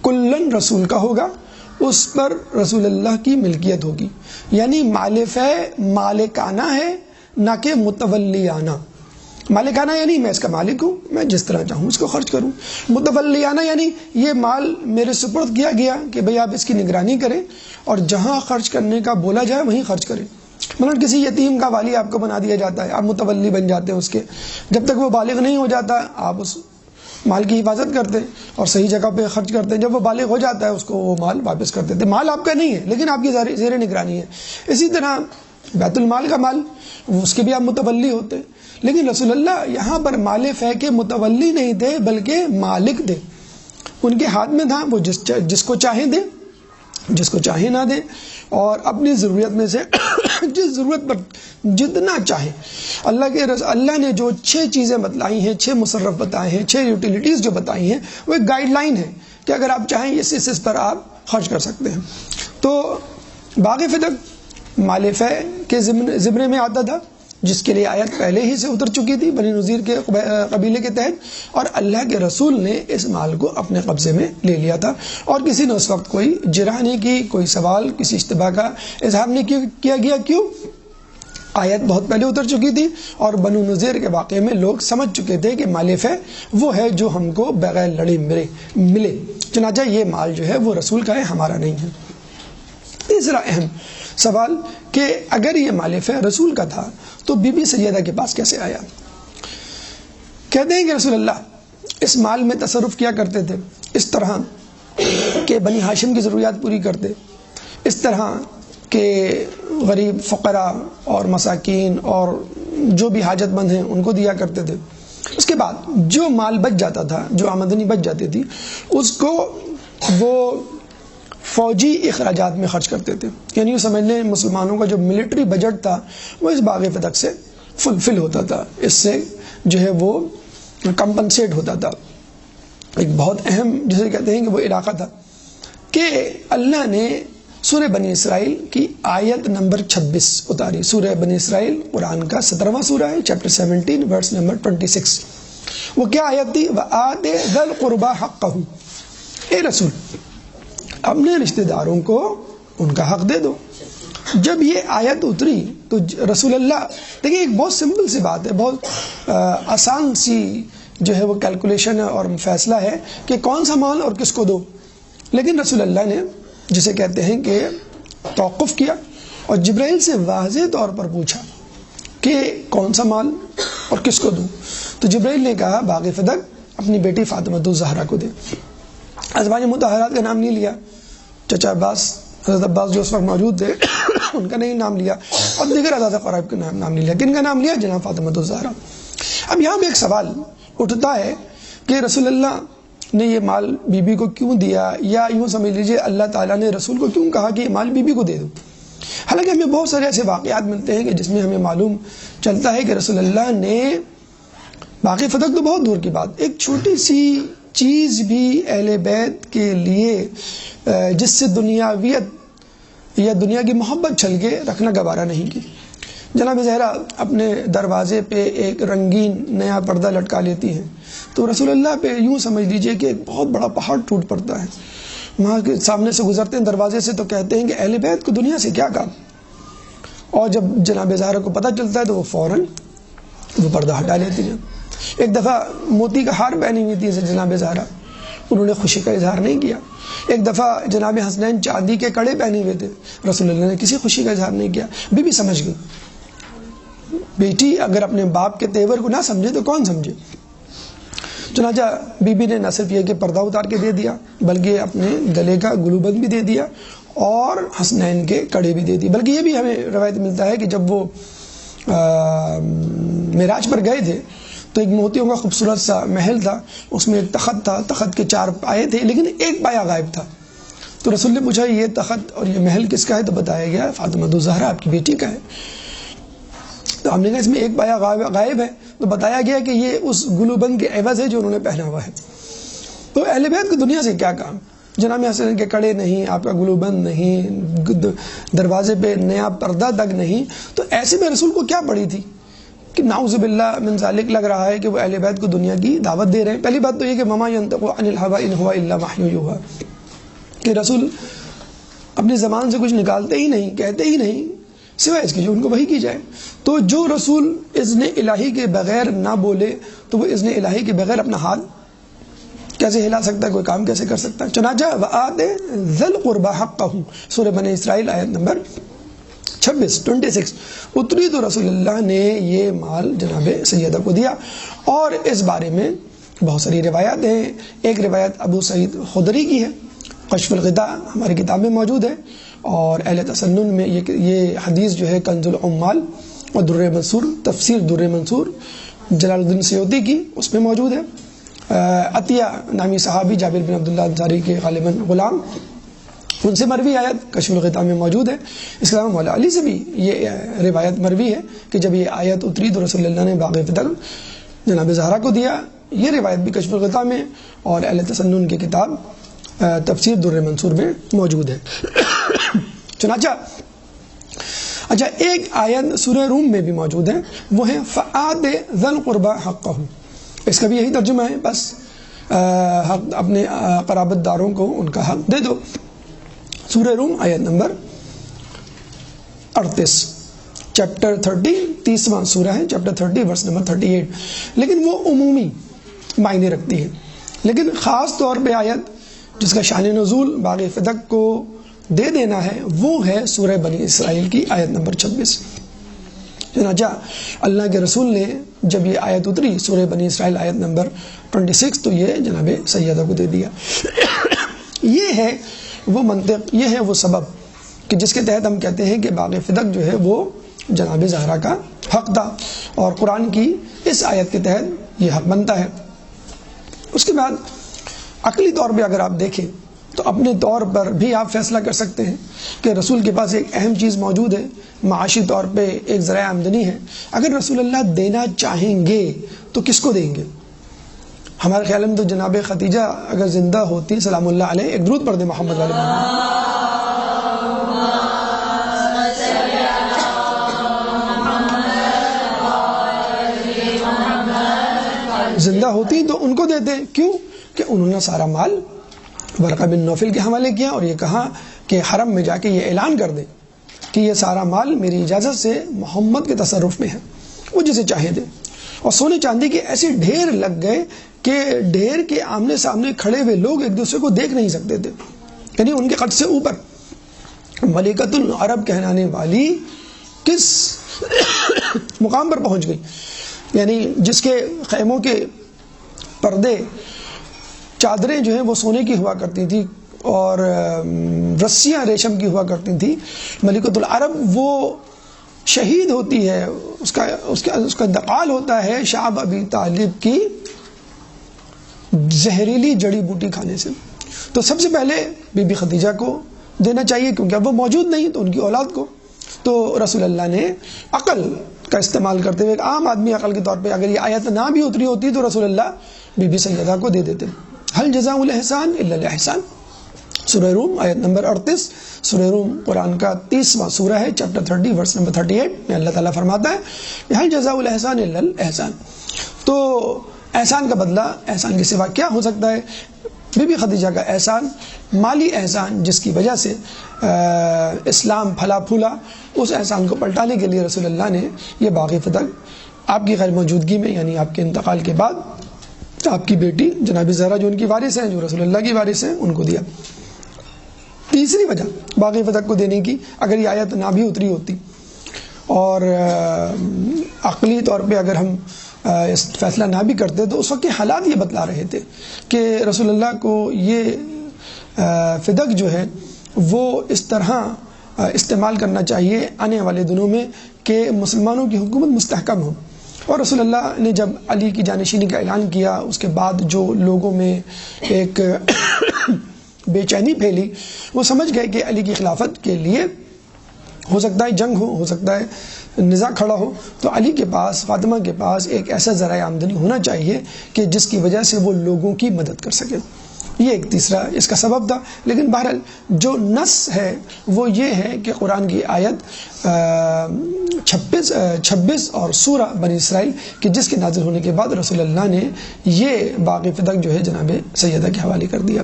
کلن رسول کا ہوگا، اس پر رسول اللہ کی ملکیت ہوگی، یعنی مال فے مالکانہ ہے نہ کہ متولیانہ۔ مالکانہ یعنی میں اس کا مالک ہوں، میں جس طرح چاہوں اس کو خرچ کروں. متولیانہ یعنی یہ مال میرے سپرد کیا گیا کہ بھئی آپ اس کی نگرانی کریں اور جہاں خرچ کرنے کا بولا جائے وہیں خرچ کریں. مطلب کسی یتیم کا والی آپ کو بنا دیا جاتا ہے، آپ متولی بن جاتے ہیں اس کے. جب تک وہ بالغ نہیں ہو جاتا آپ اس مال کی حفاظت کرتے ہیں اور صحیح جگہ پہ خرچ کرتے ہیں. جب وہ بالغ ہو جاتا ہے اس کو وہ مال واپس کر دیتے ہیں. مال آپ کا نہیں ہے لیکن آپ کی زیر نگرانی ہے. اسی طرح بیت المال کا مال اس کے بھی آپ متولی ہوتے ہیں. لیکن رسول اللہ یہاں پر مال فے کے متولی نہیں تھے بلکہ مالک تھے. ان کے ہاتھ میں تھا، وہ جس کو چاہیں دیں، جس کو چاہیں نہ دیں، اور اپنی ضرورت میں سے جس ضرورت پر جتنا چاہیں. اللہ نے جو 6 چیزیں بتلائی ہیں، 6 مصرف بتائے ہیں، 6 یوٹیلیٹیز جو بتائی ہیں، وہ ایک گائیڈ لائن ہے کہ اگر آپ چاہیں اس پر آپ خرچ کر سکتے ہیں. تو باغ فتق مال فے کے ضمن میں آتا تھا، جس کے لیے آیت پہلے ہی سے اتر چکی تھی بنی نذیر کے قبیلے کے تحت، اور اللہ کے رسول نے اس مال کو اپنے قبضے میں لے لیا تھا اور کسی نے اس وقت کوئی جرح نہیں کی، کوئی سوال کسی اشتباہ کا اظہار نہیں کیا گیا. کیوں؟ آیت بہت پہلے اتر چکی تھی اور بنو نذیر کے واقعے میں لوگ سمجھ چکے تھے کہ مال فے وہ ہے جو ہم کو بغیر لڑے ملے. چنانچہ یہ مال جو ہے وہ رسول کا ہے، ہمارا نہیں ہے. تیسرا اہم سوال کہ اگر یہ مال فے رسول کا تھا تو بی بی سیدہ کے پاس کیسے آیا؟ کہتے ہیں کہ رسول اللہ اس مال میں تصرف کیا کرتے تھے اس طرح کہ بنی ہاشم کی ضروریات پوری کرتے، اس طرح کہ غریب فقراء اور مساکین اور جو بھی حاجت مند ہیں ان کو دیا کرتے تھے. اس کے بعد جو مال بچ جاتا تھا، جو آمدنی بچ جاتی تھی، اس کو وہ فوجی اخراجات میں خرچ کرتے تھے. یعنی یہ سمجھ لیں مسلمانوں کا جو ملٹری بجٹ تھا وہ اس باغ فتق سے فل ہوتا تھا، اس سے جو ہے وہ کمپنسیٹ ہوتا تھا. ایک بہت اہم جسے کہتے ہیں کہ وہ علاقہ تھا کہ اللہ نے سورہ بنی اسرائیل کی آیت نمبر 26 اتاری. سورہ بنی اسرائیل قرآن کا 17واں سورہ ہے، چیپٹر 17 ورس نمبر 26. وہ کیا آیت تھی؟ وَآتِ ذَا الْقُرْبَى حَقَّهُ، اے رسول اپنے رشتہ داروں کو ان کا حق دے دو. جب یہ آیت اتری تو رسول اللہ، دیکھیں ایک بہت سمپل سی بات ہے، بہت آسان سی جو ہے وہ کیلکولیشن ہے اور فیصلہ ہے کہ کون سا مال اور کس کو دو. لیکن رسول اللہ نے جسے کہتے ہیں کہ توقف کیا اور جبرائیل سے واضح طور پر پوچھا کہ کون سا مال اور کس کو دوں. تو جبرائیل نے کہا باغ فتق اپنی بیٹی فاطمہ الزہرا کو دے. ازواج مطہرات کا نام نہیں لیا، چچا عباس، حضرت عباس جو اس وقت موجود تھے ان کا نہیں نام لیا، اور دیگر عزیز قرائب کا نام نہیں لیا. کن کا نام لیا؟ جناب فاطمہ الزہرا. اب یہاں پہ ایک سوال اٹھتا ہے کہ رسول اللہ نے یہ مال بی بی کو کیوں دیا، یا یوں سمجھ لیجئے اللہ تعالیٰ نے رسول کو کیوں کہا کہ یہ مال بی بی کو دے دو. حالانکہ ہمیں بہت سارے ایسے واقعات ملتے ہیں کہ جس میں ہمیں معلوم چلتا ہے کہ رسول اللہ نے باغ فتق تو بہت دور کی بات، ایک چھوٹی سی چیز بھی اہل بیت کے لیے جس سے دنیاویت یا دنیا کی محبت چھل کے رکھنا گوارا نہیں کی. جناب زہرا اپنے دروازے پہ ایک رنگین نیا پردہ لٹکا لیتی ہیں تو رسول اللہ پہ یوں سمجھ لیجئے کہ ایک بہت بڑا پہاڑ ٹوٹ پڑتا ہے. وہاں کے سامنے سے گزرتے ہیں دروازے سے تو کہتے ہیں کہ اہل بیت کو دنیا سے کیا کام. اور جب جناب زہرا کو پتہ چلتا ہے تو وہ فوراً وہ پردہ ہٹا لیتی ہیں. ایک دفعہ موتی کا ہار پہنی ہوئی تھی جناب زہرا، انہوں نے خوشی کا اظہار نہیں کیا. ایک دفعہ جناب حسنین چاندی کے کڑے پہنے ہوئے تھے، رسول اللہ نے کسی خوشی کا اظہار نہیں کیا. بی بی سمجھ گئی. بیٹی اگر اپنے باپ کے تیور کو نہ سمجھے تو کون سمجھے. چنانچہ بی بی نے نہ صرف یہ کہ پردہ اتار کے دے دیا بلکہ اپنے گلے کا گلوبند بھی دے دیا اور حسنین کے کڑے بھی دے دی. بلکہ یہ بھی ہمیں روایت ملتا ہے کہ جب وہ معراج پر گئے تھے تو ایک موتیوں کا خوبصورت سا محل تھا، اس میں ایک تخت تھا، تخت کے 4 پائے تھے لیکن ایک پایا غائب تھا. تو رسول نے پوچھا یہ تخت اور یہ محل کس کا ہے؟ تو بتایا گیا فاطمہ الزہرا آپ کی بیٹی کا ہے. تو ہم نے کہا اس میں ایک پایا غائب ہے، تو بتایا گیا کہ یہ اس گلوبند کے عوض ہے جو انہوں نے پہنا ہوا ہے. تو اہل بیت کو دنیا سے کیا کام؟ جناب حسین کے کڑے نہیں، آپ کا گلوبند نہیں، دروازے پہ نیا پردہ تک نہیں، تو ایسے میں رسول کو کیا پڑی تھی کہ نعوذ باللہ من ذالک لگ رہا ہے کہ وہ اہل بیت کو دنیا کی دعوت دے رہے ہیں. پہلی بات تو یہ کہ وما ینطق عن الہوی ان ہوا الا وحی یوحی، کہ رسول اپنی زبان سے کچھ نکالتے ہی نہیں، کہتے ہی نہیں، سوائے اس کے جو ان کو وحی کی جائے. تو جو رسول اذن الہی کے بغیر نہ بولے تو وہ اذن الہی کے بغیر اپنا ہاتھ کیسے ہلا سکتا ہے, کوئی کام کیسے کر سکتا ہے. چنانچہ وآت ذی القربى حقہ, سورہ بنی اسرائیل آیت نمبر 26 اتری تو رسول اللہ نے یہ مال جناب سیدہ کو دیا. اور اس بارے میں بہت ساری روایات ہیں. ایک روایت ابو سعید خدری کی ہے, کشف الغطاء ہماری کتاب میں موجود ہے, اور اہل تسنن میں یہ حدیث جو ہے کنز العمال اور در منصور, تفسیر در منصور جلال الدین سیوطی کی, اس میں موجود ہے. عطیہ نامی صحابی جابر بن عبداللہ انصاری کے غالباً غلام, ان سے مروی آیت کشف الغطاء میں موجود ہے. اس کے علاوہ مولا علی سے بھی یہ روایت مروی ہے کہ جب یہ آیت اتری تو رسول اللہ نے باغ فتح جناب زہرا کو دیا. یہ روایت بھی کشف الغطاء میں اور اہل تسنن کی کتاب تفسیر در منصور میں موجود ہے. چنانچہ اچھا ایک آیت سورہ روم میں بھی موجود ہے, وہ ہے فآت ذی القربى حقہ. اس کا بھی یہی ترجمہ ہے, بس حق اپنے قرابت داروں کو ان کا حق دے دو. سورہ روم آیت نمبر 38, چیپٹر 30, 30واں سورہ ہے, چیپٹر 30 ورس نمبر 38. لیکن وہ عمومی معنی رکھتی ہے, لیکن خاص طور پہ آیت جس کا شان نزول باغ فتح کو دے دینا ہے وہ ہے سورہ بنی اسرائیل کی آیت نمبر 26. چنانچہ اللہ کے رسول نے جب یہ آیت اتری سورہ بنی اسرائیل آیت نمبر 26 تو یہ جناب سیدہ کو دے دیا. یہ ہے وہ منطق, یہ ہے وہ سبب کہ جس کے تحت ہم کہتے ہیں کہ باغ فتح جو ہے وہ جناب زہرا کا حق تھا, اور قرآن کی اس آیت کے تحت یہ حق بنتا ہے. اس کے بعد عقلی طور پہ اگر آپ دیکھیں تو اپنے طور پر بھی آپ فیصلہ کر سکتے ہیں کہ رسول کے پاس ایک اہم چیز موجود ہے, معاشی طور پہ ایک ذرائع آمدنی ہے. اگر رسول اللہ دینا چاہیں گے تو کس کو دیں گے؟ ہمارے خیال میں تو جناب خدیجہ اگر زندہ ہوتی سلام اللہ علیہ, ایک درود پڑھ دیں محمد علیہ زندہ ہوتی تو ان کو دیتے. کیوں کہ انہوں نے سارا مال ورقہ بن نوفل کے حوالے کیا اور یہ کہا کہ حرم میں جا کے یہ اعلان کر دے کہ یہ سارا مال میری اجازت سے محمد کے تصرف میں ہے, وہ جسے چاہے دے. اور سونے چاندی کے ایسے ڈھیر لگ گئے کہ ڈھیر کے آمنے سامنے کھڑے ہوئے لوگ ایک دوسرے کو دیکھ نہیں سکتے تھے, یعنی ان کے قد سے اوپر. ملکۃ العرب کہلانے والی کس مقام پر پہنچ گئی, یعنی جس کے خیموں کے پردے چادریں جو ہیں وہ سونے کی ہوا کرتی تھی اور رسیاں ریشم کی ہوا کرتی تھی. ملکۃ العرب وہ شہید ہوتی ہے, اس کا انتقال ہوتا ہے شعب ابی طالب کی زہریلی جڑی بوٹی کھانے سے. تو سب سے پہلے بی بی خدیجہ کو دینا چاہیے کیونکہ اب وہ موجود نہیں تو ان کی اولاد کو. تو رسول اللہ نے عقل کا استعمال کرتے ہوئے, ایک عام آدمی عقل کے طور پہ اگر یہ آیت نہ بھی اتری ہوتی تو رسول اللہ بی بی سیدہ کو دے دیتے. هل جزاء الاحسان الا الاحسان, سورہ روم آیت نمبر 38. سورہ روم قرآن کا 30واں سورہ ہے, چیپٹر 30 ورس نمبر 38 میں اللہ تعالیٰ فرماتا ہے هل جزاء الاحسان الا الاحسان. تو احسان کا بدلہ احسان کے سوا کیا ہو سکتا ہے؟ بی بی خدیجہ کا احسان, مالی احسان جس کی وجہ سے اسلام پھلا پھولا, اس احسان کو پلٹانے کے لیے رسول اللہ نے یہ باغ فتح آپ کی غیر موجودگی میں یعنی آپ کے انتقال کے بعد آپ کی بیٹی جناب زہرا جو ان کی وارث ہیں, جو رسول اللہ کی وارث ہیں, ان کو دیا. تیسری وجہ باغ فتح کو دینے کی, اگر یہ آیت نہ بھی اتری ہوتی اور عقلی طور پہ اگر ہم اس فیصلہ نہ بھی کرتے تو اس وقت کے حالات یہ بتلا رہے تھے کہ رسول اللہ کو یہ فدق جو ہے وہ اس طرح استعمال کرنا چاہیے آنے والے دنوں میں کہ مسلمانوں کی حکومت مستحکم ہو. اور رسول اللہ نے جب علی کی جانشینی کا اعلان کیا اس کے بعد جو لوگوں میں ایک بے چینی پھیلی, وہ سمجھ گئے کہ علی کی خلافت کے لیے ہو سکتا ہے جنگ ہو سکتا ہے نزاع کھڑا ہو, تو علی کے پاس فاطمہ کے پاس ایک ایسا ذرائع آمدنی ہونا چاہیے کہ جس کی وجہ سے وہ لوگوں کی مدد کر سکے. یہ ایک تیسرا اس کا سبب تھا. لیکن بہرحال جو نص ہے وہ یہ ہے کہ قرآن کی آیت 26 اور سورہ بنی اسرائیل کہ جس کے نازل ہونے کے بعد رسول اللہ نے یہ باغ فتح جو ہے جناب سیدہ کے حوالے کر دیا.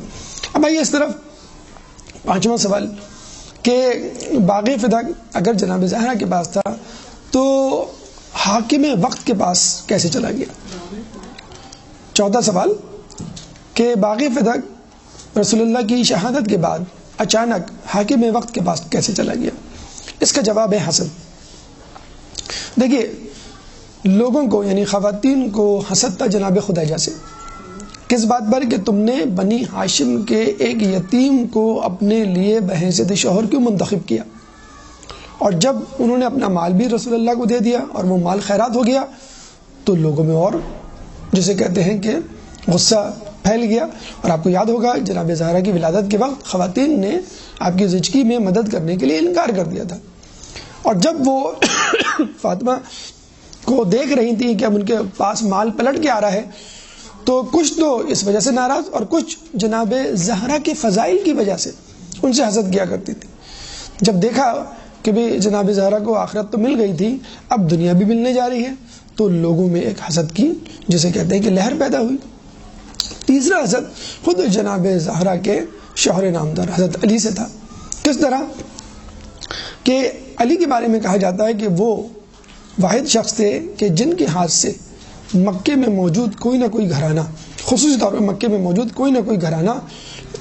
اب آئیے اس طرف پانچواں سوال کہ باغ فدق اگر جناب زہرا کے پاس تھا تو حاکم وقت کے پاس کیسے چلا گیا؟ چوتھا سوال کہ باغ فدق رسول اللہ کی شہادت کے بعد اچانک حاکم وقت کے پاس کیسے چلا گیا؟ اس کا جواب ہے حسد۔ دیکھیے، لوگوں کو یعنی خواتین کو حسد تھا جناب خدیجہ سے، کس بات پر کہ تم نے بنی ہاشم کے ایک یتیم کو اپنے لیے بحیثیت شوہر کیوں منتخب کیا؟ اور جب انہوں نے اپنا مال بھی رسول اللہ کو دے دیا اور وہ مال خیرات ہو گیا تو لوگوں میں اور جسے کہتے ہیں کہ غصہ پھیل گیا۔ اور آپ کو یاد ہوگا جناب زہرا کی ولادت کے وقت خواتین نے آپ کی زچگی میں مدد کرنے کے لیے انکار کر دیا تھا، اور جب وہ فاطمہ کو دیکھ رہی تھی کہ اب ان کے پاس مال پلٹ کے آ رہا ہے تو کچھ تو اس وجہ سے ناراض اور کچھ جناب زہرا کے فضائل کی وجہ سے ان سے حسد کیا کرتی تھی۔ جب دیکھا کہ بھی جناب زہرا کو آخرت تو مل گئی تھی، اب دنیا بھی ملنے جا رہی ہے، تو لوگوں میں ایک حسد کی جسے کہتے ہیں کہ لہر پیدا ہوئی۔ تیسرا حسد خود جناب زہرا کے شوہر نامدار حضرت علی سے تھا۔ کس طرح کہ علی کے بارے میں کہا جاتا ہے کہ وہ واحد شخص تھے کہ جن کے ہاتھ سے مکے میں موجود کوئی نہ کوئی گھرانہ، خصوصی طور پہ مکے میں موجود کوئی نہ کوئی گھرانہ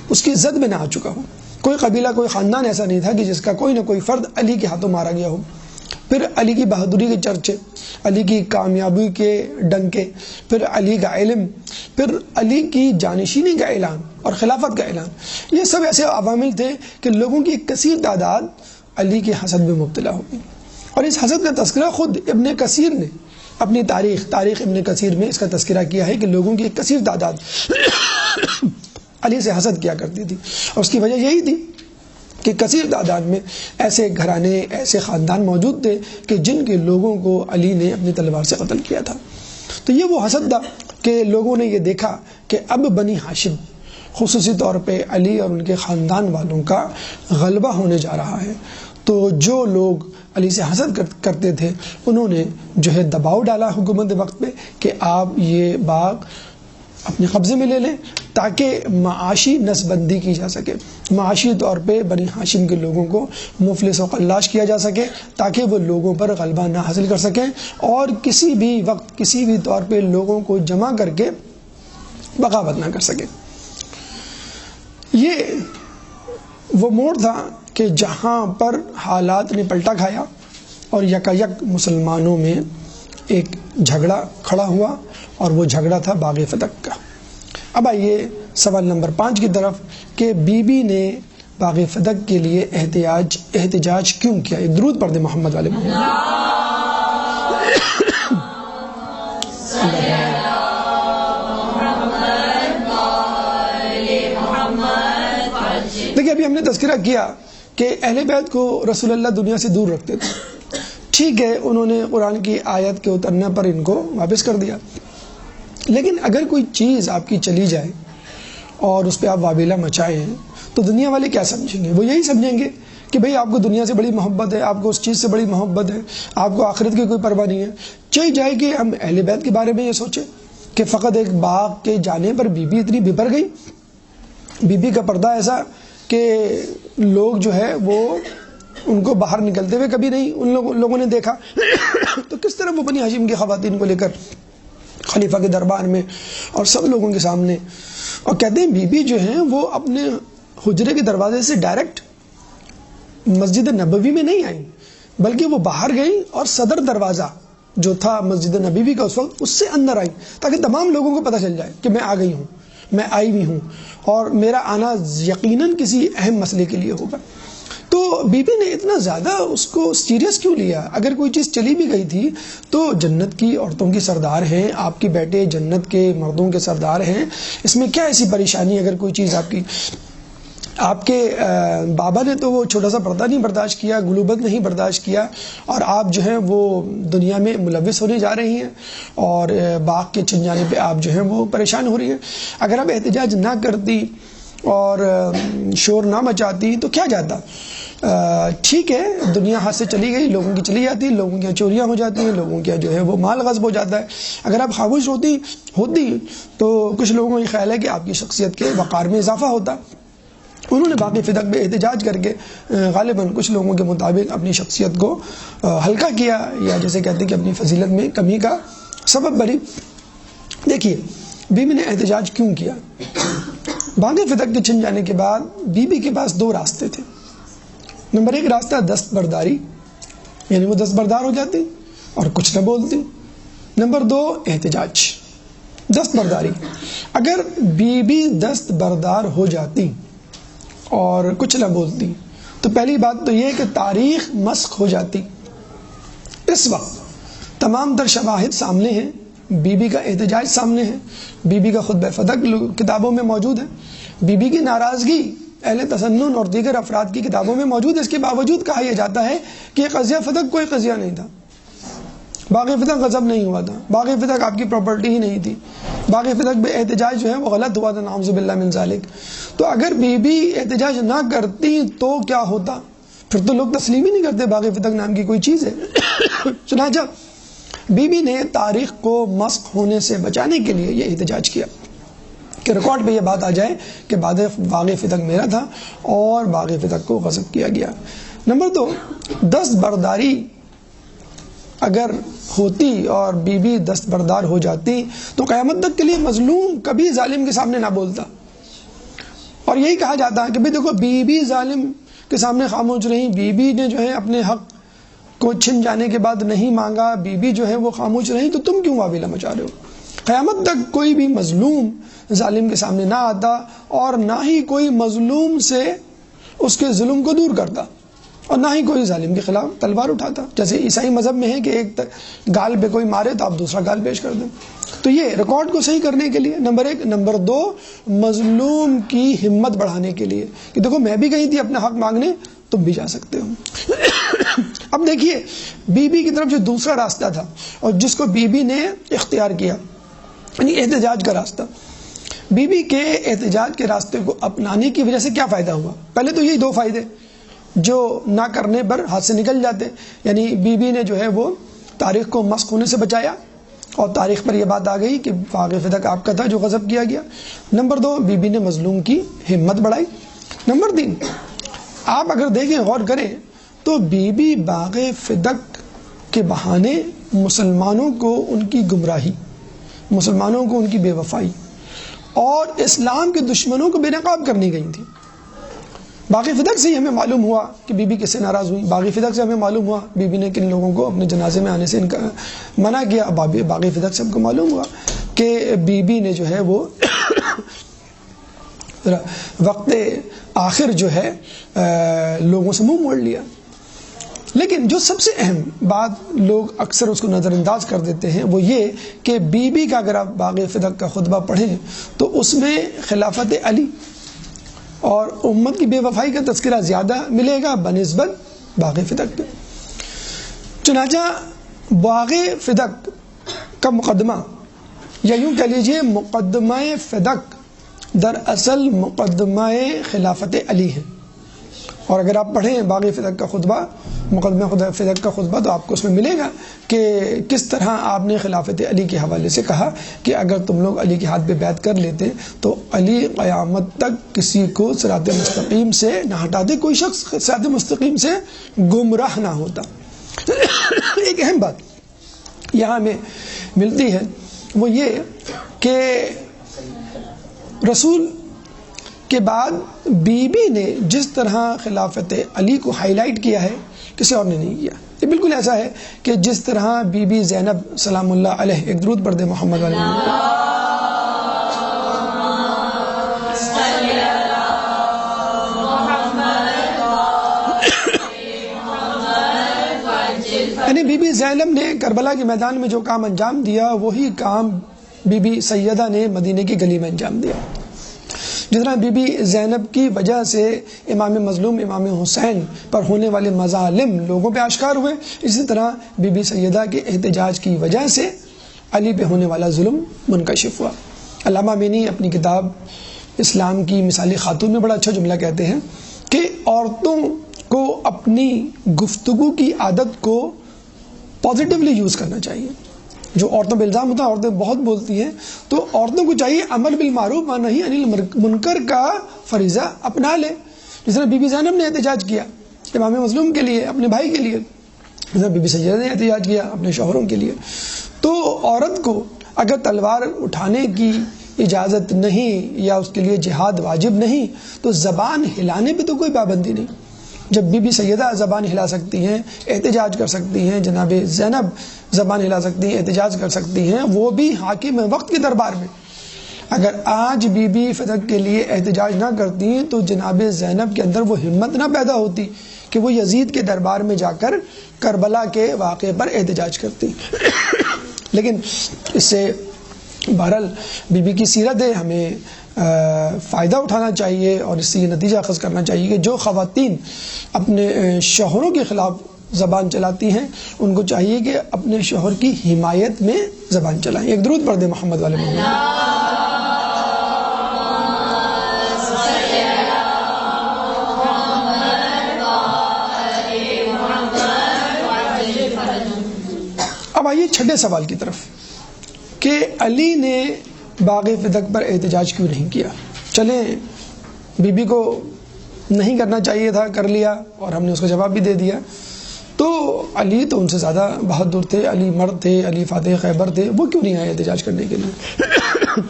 اس کی زد میں نہ آ چکا ہو۔ کوئی قبیلہ، کوئی خاندان ایسا نہیں تھا کہ جس کا کوئی نہ کوئی فرد علی کے ہاتھوں مارا گیا ہو۔ پھر علی کی بہادری کے چرچے، علی کی کامیابی کے ڈنکے، پھر علی کا علم، پھر علی کی جانشینی کا اعلان اور خلافت کا اعلان، یہ سب ایسے عوامل تھے کہ لوگوں کی ایک کثیر تعداد علی کے حسد میں مبتلا ہو گئی۔ اور اس حسد کا تذکرہ خود ابن کثیر نے اپنی تاریخ ابن کثیر میں اس کا تذکرہ کیا ہے کہ لوگوں کی ایک کثیر تعداد علی سے حسد کیا کرتی تھی، اور اس کی وجہ یہی تھی کہ کثیر تعداد میں ایسے گھرانے، ایسے خاندان موجود تھے کہ جن کے لوگوں کو علی نے اپنی تلوار سے قتل کیا تھا۔ تو یہ وہ حسد تھا کہ لوگوں نے یہ دیکھا کہ اب بنی ہاشم، خصوصی طور پہ علی اور ان کے خاندان والوں کا غلبہ ہونے جا رہا ہے، تو جو لوگ علی سے حسد کرتے تھے انہوں نے جو ہے دباؤ ڈالا حکومت وقت پہ کہ آپ یہ باغ اپنے قبضے میں لے لیں تاکہ معاشی نسبندی کی جا سکے، معاشی طور پہ بنی ہاشم کے لوگوں کو مفلس و قلاش کیا جا سکے تاکہ وہ لوگوں پر غلبہ نہ حاصل کر سکیں اور کسی بھی وقت کسی بھی طور پہ لوگوں کو جمع کر کے بغاوت نہ کر سکے۔ یہ وہ موڑ تھا کہ جہاں پر حالات نے پلٹا کھایا اور یکایک مسلمانوں میں ایک جھگڑا کھڑا ہوا، اور وہ جھگڑا تھا باغ فتق کا۔ اب آئیے سوال نمبر 5 کی طرف کہ بی بی نے باغ فتق کے لیے احتجاج کیوں کیا؟ ایک درود پڑھ دیں محمد والے محمد۔ دیکھیے، ابھی ہم نے تذکرہ کیا کہ اہل بیت کو رسول اللہ دنیا سے دور رکھتے تھے۔ ٹھیک ہے، انہوں نے قرآن کی آیت کے اترنے پر ان کو واپس کر دیا، لیکن اگر کوئی چیز آپ کی چلی جائے اور اس پہ آپ وابلہ مچائیں تو دنیا والے کیا سمجھیں گے؟ وہ یہی سمجھیں گے کہ بھئی آپ کو دنیا سے بڑی محبت ہے، آپ کو اس چیز سے بڑی محبت ہے، آپ کو آخرت کی کوئی پرواہ نہیں ہے۔ چاہیے جائے کہ ہم اہل بیت کے بارے میں یہ سوچیں کہ فقط ایک باغ کے جانے پر بی بی اتنی بھر گئی، بی بی کا پردہ ایسا کہ لوگ جو ہے وہ ان کو باہر نکلتے ہوئے کبھی نہیں ان لوگوں نے دیکھا۔ تو کس طرح وہ بنی ہاشم کی خواتین کو لے کر خلیفہ کے دربار میں اور سب لوگوں کے سامنے، اور کہتے ہیں بی بی جو ہیں وہ اپنے حجرے کے دروازے سے ڈائریکٹ مسجد نبوی میں نہیں آئیں، بلکہ وہ باہر گئیں اور صدر دروازہ جو تھا مسجد نبوی کا اس وقت، اس سے اندر آئیں تاکہ تمام لوگوں کو پتہ چل جائے کہ میں آ گئی ہوں، میں آئی ہوئی ہوں، اور میرا آنا یقیناً کسی اہم مسئلے کے لیے ہوگا۔ تو بی بی نے اتنا زیادہ اس کو سیریس کیوں لیا؟ اگر کوئی چیز چلی بھی گئی تھی تو جنت کی عورتوں کی سردار ہیں، آپ کے بیٹے جنت کے مردوں کے سردار ہیں، اس میں کیا ایسی پریشانی؟ اگر کوئی چیز آپ کے بابا نے تو وہ چھوٹا سا پردہ نہیں برداشت کیا، گلوبت نہیں برداشت کیا، اور آپ جو ہیں وہ دنیا میں ملوث ہونے جا رہی ہیں اور باغ کے چنجانے پہ آپ جو ہیں وہ پریشان ہو رہی ہیں۔ اگر آپ احتجاج نہ کرتی اور شور نہ مچاتی تو کیا جاتا؟ ٹھیک ہے، دنیا ہاتھ سے چلی گئی، لوگوں کی چلی جاتی، لوگوں کی چوریاں ہو جاتی ہیں، لوگوں کا جو ہے وہ مال غصب ہو جاتا ہے۔ اگر آپ خاموش ہوتی تو کچھ لوگوں کو یہ خیال ہے کہ آپ کی شخصیت کے وقار میں اضافہ ہوتا، انہوں نے باقی فدق میں احتجاج کر کے غالباً کچھ لوگوں کے مطابق اپنی شخصیت کو ہلکا کیا، یا جیسے کہتے ہیں کہ اپنی فضیلت میں کمی کا سبب بنی۔ دیکھیے بی بی نے احتجاج کیوں کیا؟ باقی فدق کے چھن جانے کے بعد بی بی کے پاس دو راستے تھے۔ نمبر ایک راستہ دستبرداری، یعنی وہ دستبردار ہو جاتی اور کچھ نہ بولتی۔ نمبر دو احتجاج۔ دستبرداری، اگر بی بی دستبردار ہو جاتی اور کچھ نہ بولتی تو پہلی بات تو یہ کہ تاریخ مسخ ہو جاتی۔ اس وقت تمام تر شواہد سامنے ہیں، بی بی کا احتجاج سامنے ہے، بی بی کا خطبہ فدق کتابوں میں موجود ہے، بی بی کی ناراضگی اہل تسنن اور دیگر افراد کی کتابوں میں موجود ہے۔ اس کے باوجود کہا یہ جاتا ہے کہ یہ قضیہ فدق کوئی قضیہ نہیں تھا، باقی فدق غضب نہیں ہوا تھا، باقی فدق آپ کی پراپرٹی ہی نہیں تھی، باقی فدق میں احتجاج جو ہے وہ غلط ہوا تھا، نعوذ باللہ من ذالک۔ تو اگر بی بی احتجاج نہ کرتی تو کیا ہوتا؟ پھر تو لوگ تسلیم ہی نہیں کرتے باقی فدق نام کی کوئی چیز ہے۔ چنانچہ بی بی نے تاریخ کو مسخ ہونے سے بچانے کے لیے یہ احتجاج کیا کہ ریکارڈ پہ یہ بات آ جائے کہ باقی فدق میرا تھا اور باقی فدق کو غصب کیا گیا۔ نمبر دو، دستبرداری اگر ہوتی اور بی بی دستبردار ہو جاتی تو قیامت تک کے لیے مظلوم کبھی ظالم کے سامنے نہ بولتا، اور یہی کہا جاتا ہے کہ بھئی دیکھو بی بی ظالم کے سامنے خاموش رہی، بی بی نے جو ہے اپنے حق کو چھن جانے کے بعد نہیں مانگا، بی بی جو ہے وہ خاموش رہی، تو تم کیوں واویلا مچا رہے ہو؟ قیامت تک کوئی بھی مظلوم ظالم کے سامنے نہ آتا اور نہ ہی کوئی مظلوم سے اس کے ظلم کو دور کرتا، اور نہ ہی کوئی ظالم کے خلاف تلوار اٹھاتا۔ جیسے عیسائی مذہب میں ہے کہ ایک گال پہ کوئی مارے تو آپ دوسرا گال پیش کر دیں۔ تو یہ ریکارڈ کو صحیح کرنے کے لیے نمبر ایک۔ نمبر دو، مظلوم کی ہمت بڑھانے کے لیے کہ دیکھو میں بھی گئی تھی اپنا حق مانگنے، تم بھی جا سکتے ہو۔ اب دیکھیے بی بی کی طرف جو دوسرا راستہ تھا اور جس کو بی بی نے اختیار کیا، یعنی احتجاج کا راستہ، بی بی کے احتجاج کے راستے کو اپنانے کی وجہ سے کیا فائدہ ہوا؟ پہلے تو یہی دو فائدے جو نہ کرنے پر ہاتھ سے نکل جاتے، یعنی بی بی نے جو ہے وہ تاریخ کو مسخ ہونے سے بچایا اور تاریخ پر یہ بات آ گئی کہ باقی فدق آپ کا تھا جو غضب کیا گیا۔ نمبر دو، بی بی نے مظلوم کی ہمت بڑھائی۔ نمبر تین، آپ اگر دیکھیں غور کریں تو بی بی باغ فدق کے بہانے مسلمانوں کو ان کی گمراہی، مسلمانوں کو ان کی بے وفائی اور اسلام کے دشمنوں کو بے نقاب کرنے گئی تھی۔ باقی فدق سے ہی ہمیں معلوم ہوا کہ بی بی کس سے ناراض ہوئی، باقی فدق سے ہمیں معلوم ہوا بی بی نے کن لوگوں کو اپنے جنازے میں آنے سے منع کیا، باقی فدق سے ہم کو معلوم ہوا کہ بی بی نے جو ہے وہ وقت آخر جو ہے لوگوں سے منہ موڑ لیا۔ لیکن جو سب سے اہم بات لوگ اکثر اس کو نظر انداز کر دیتے ہیں وہ یہ کہ بی بی کا اگر آپ باغ فدق کا خطبہ پڑھیں تو اس میں خلافت علی اور امت کی بے وفائی کا تذکرہ زیادہ ملے گا بنسبت باغ فدق کے۔ چنانچہ باغ فدق کا مقدمہ، یا یوں کہہ لیجئے مقدمہ فدق دراصل مقدمہ خلافت علی ہے، اور اگر آپ پڑھیں باغ فدق کا خطبہ، مقدمہ فدق کا خطبہ، تو آپ کو اس میں ملے گا کہ کس طرح آپ نے خلافت علی کے حوالے سے کہا کہ اگر تم لوگ علی کے ہاتھ پہ بیعت کر لیتے تو علی قیامت تک کسی کو صراط مستقیم سے نہ ہٹاتے، کوئی شخص صراط مستقیم سے گمراہ نہ ہوتا۔ ایک اہم بات یہاں ہمیں ملتی ہے وہ یہ کہ رسول کے بعد بی بی نے جس طرح خلافت علی کو ہائی لائٹ کیا ہے کسی اور نے نہیں کیا۔ یہ بالکل ایسا ہے کہ جس طرح بی بی زینب سلام اللہ علیہ، ایک درود پڑھ دے محمد علیہ، یعنی بی بی زینب نے کربلا کے میدان میں جو کام انجام دیا وہی کام بی بی سیدہ نے مدینے کی گلی میں انجام دیا۔ جس طرح بی بی زینب کی وجہ سے امام مظلوم امام حسین پر ہونے والے مظالم لوگوں پہ آشکار ہوئے، اسی طرح بی بی سیدہ کے احتجاج کی وجہ سے علی پہ ہونے والا ظلم منکشف ہوا۔ علامہ مینی اپنی کتاب اسلام کی مثالی خاتون میں بڑا اچھا جملہ کہتے ہیں کہ عورتوں کو اپنی گفتگو کی عادت کو پازیٹیولی یوز کرنا چاہیے، جو عورتوں پہ الزام ہوتا ہے عورتیں بہت بولتی ہیں، تو عورتوں کو چاہیے عمل بالمعروف و نہی عن المنکر کا فریضہ اپنا لے. جس طرح بی بی زینب نے احتجاج کیا امام مظلوم کے لیے، اپنے بھائی کے لیے، جس طرح بی بی سیدہ نے احتجاج کیا اپنے شوہروں کے لیے. تو عورت کو اگر تلوار اٹھانے کی اجازت نہیں یا اس کے لیے جہاد واجب نہیں تو زبان ہلانے پہ تو کوئی پابندی نہیں. جب بی بی سیدہ زبان ہلا سکتی ہیں، احتجاج کر سکتی ہیں، جناب زینب زبان ہلا سکتی ہیں، احتجاج کر سکتی ہیں، وہ بھی حاکم وقت کے دربار میں. اگر آج بی بی فتح کے لیے احتجاج نہ کرتی ہیں تو جناب زینب کے اندر وہ ہمت نہ پیدا ہوتی کہ وہ یزید کے دربار میں جا کر کربلا کے واقعے پر احتجاج کرتی. لیکن اس سے بہرحال بی بی کی سیرت ہے، ہمیں فائدہ اٹھانا چاہیے اور اس سے یہ نتیجہ اخذ کرنا چاہیے کہ جو خواتین اپنے شوہروں کے خلاف زبان چلاتی ہیں ان کو چاہیے کہ اپنے شوہر کی حمایت میں زبان چلائیں. ایک درود پڑھ دیں محمد والے محمد. اب آئیے چھٹے سوال کی طرف کہ علی نے باغ فتح پر احتجاج کیوں نہیں کیا. چلیں بی بی کو نہیں کرنا چاہیے تھا، کر لیا اور ہم نے اس کا جواب بھی دے دیا. تو علی تو ان سے زیادہ بہادر تھے، علی مرد تھے، علی فاتح خیبر تھے، وہ کیوں نہیں آئے احتجاج کرنے کے لیے؟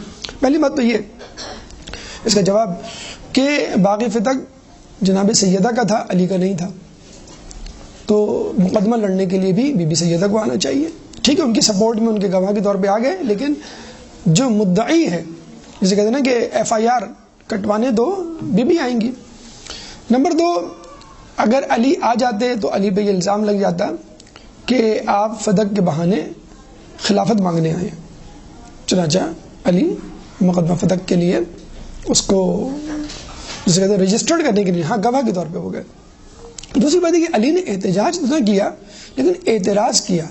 پہلی بات تو یہ اس کا جواب کہ باغ فتح جناب سیدہ کا تھا، علی کا نہیں تھا. تو مقدمہ لڑنے کے لیے بھی بی بی سیدہ کو آنا چاہیے. ٹھیک ہے ان کی سپورٹ میں ان کے گواہ کے طور پہ آ گئے، لیکن جو مدعی ہے جسے کہتے ہیں نا کہ ایف آئی آر کٹوانے دو، بی بی آئیں گی. نمبر 2، اگر علی آ جاتے تو علی پہ یہ الزام لگ جاتا کہ آپ فتح کے بہانے خلافت مانگنے آئے. چنانچہ علی مقدمہ فتح کے لیے اس کو جسے کہتے ہیں رجسٹرڈ کرنے کے لیے ہاں گواہ کے طور پہ ہو گئے. دوسری بات ہے کہ علی نے احتجاج نہ کیا لیکن اعتراض کیا،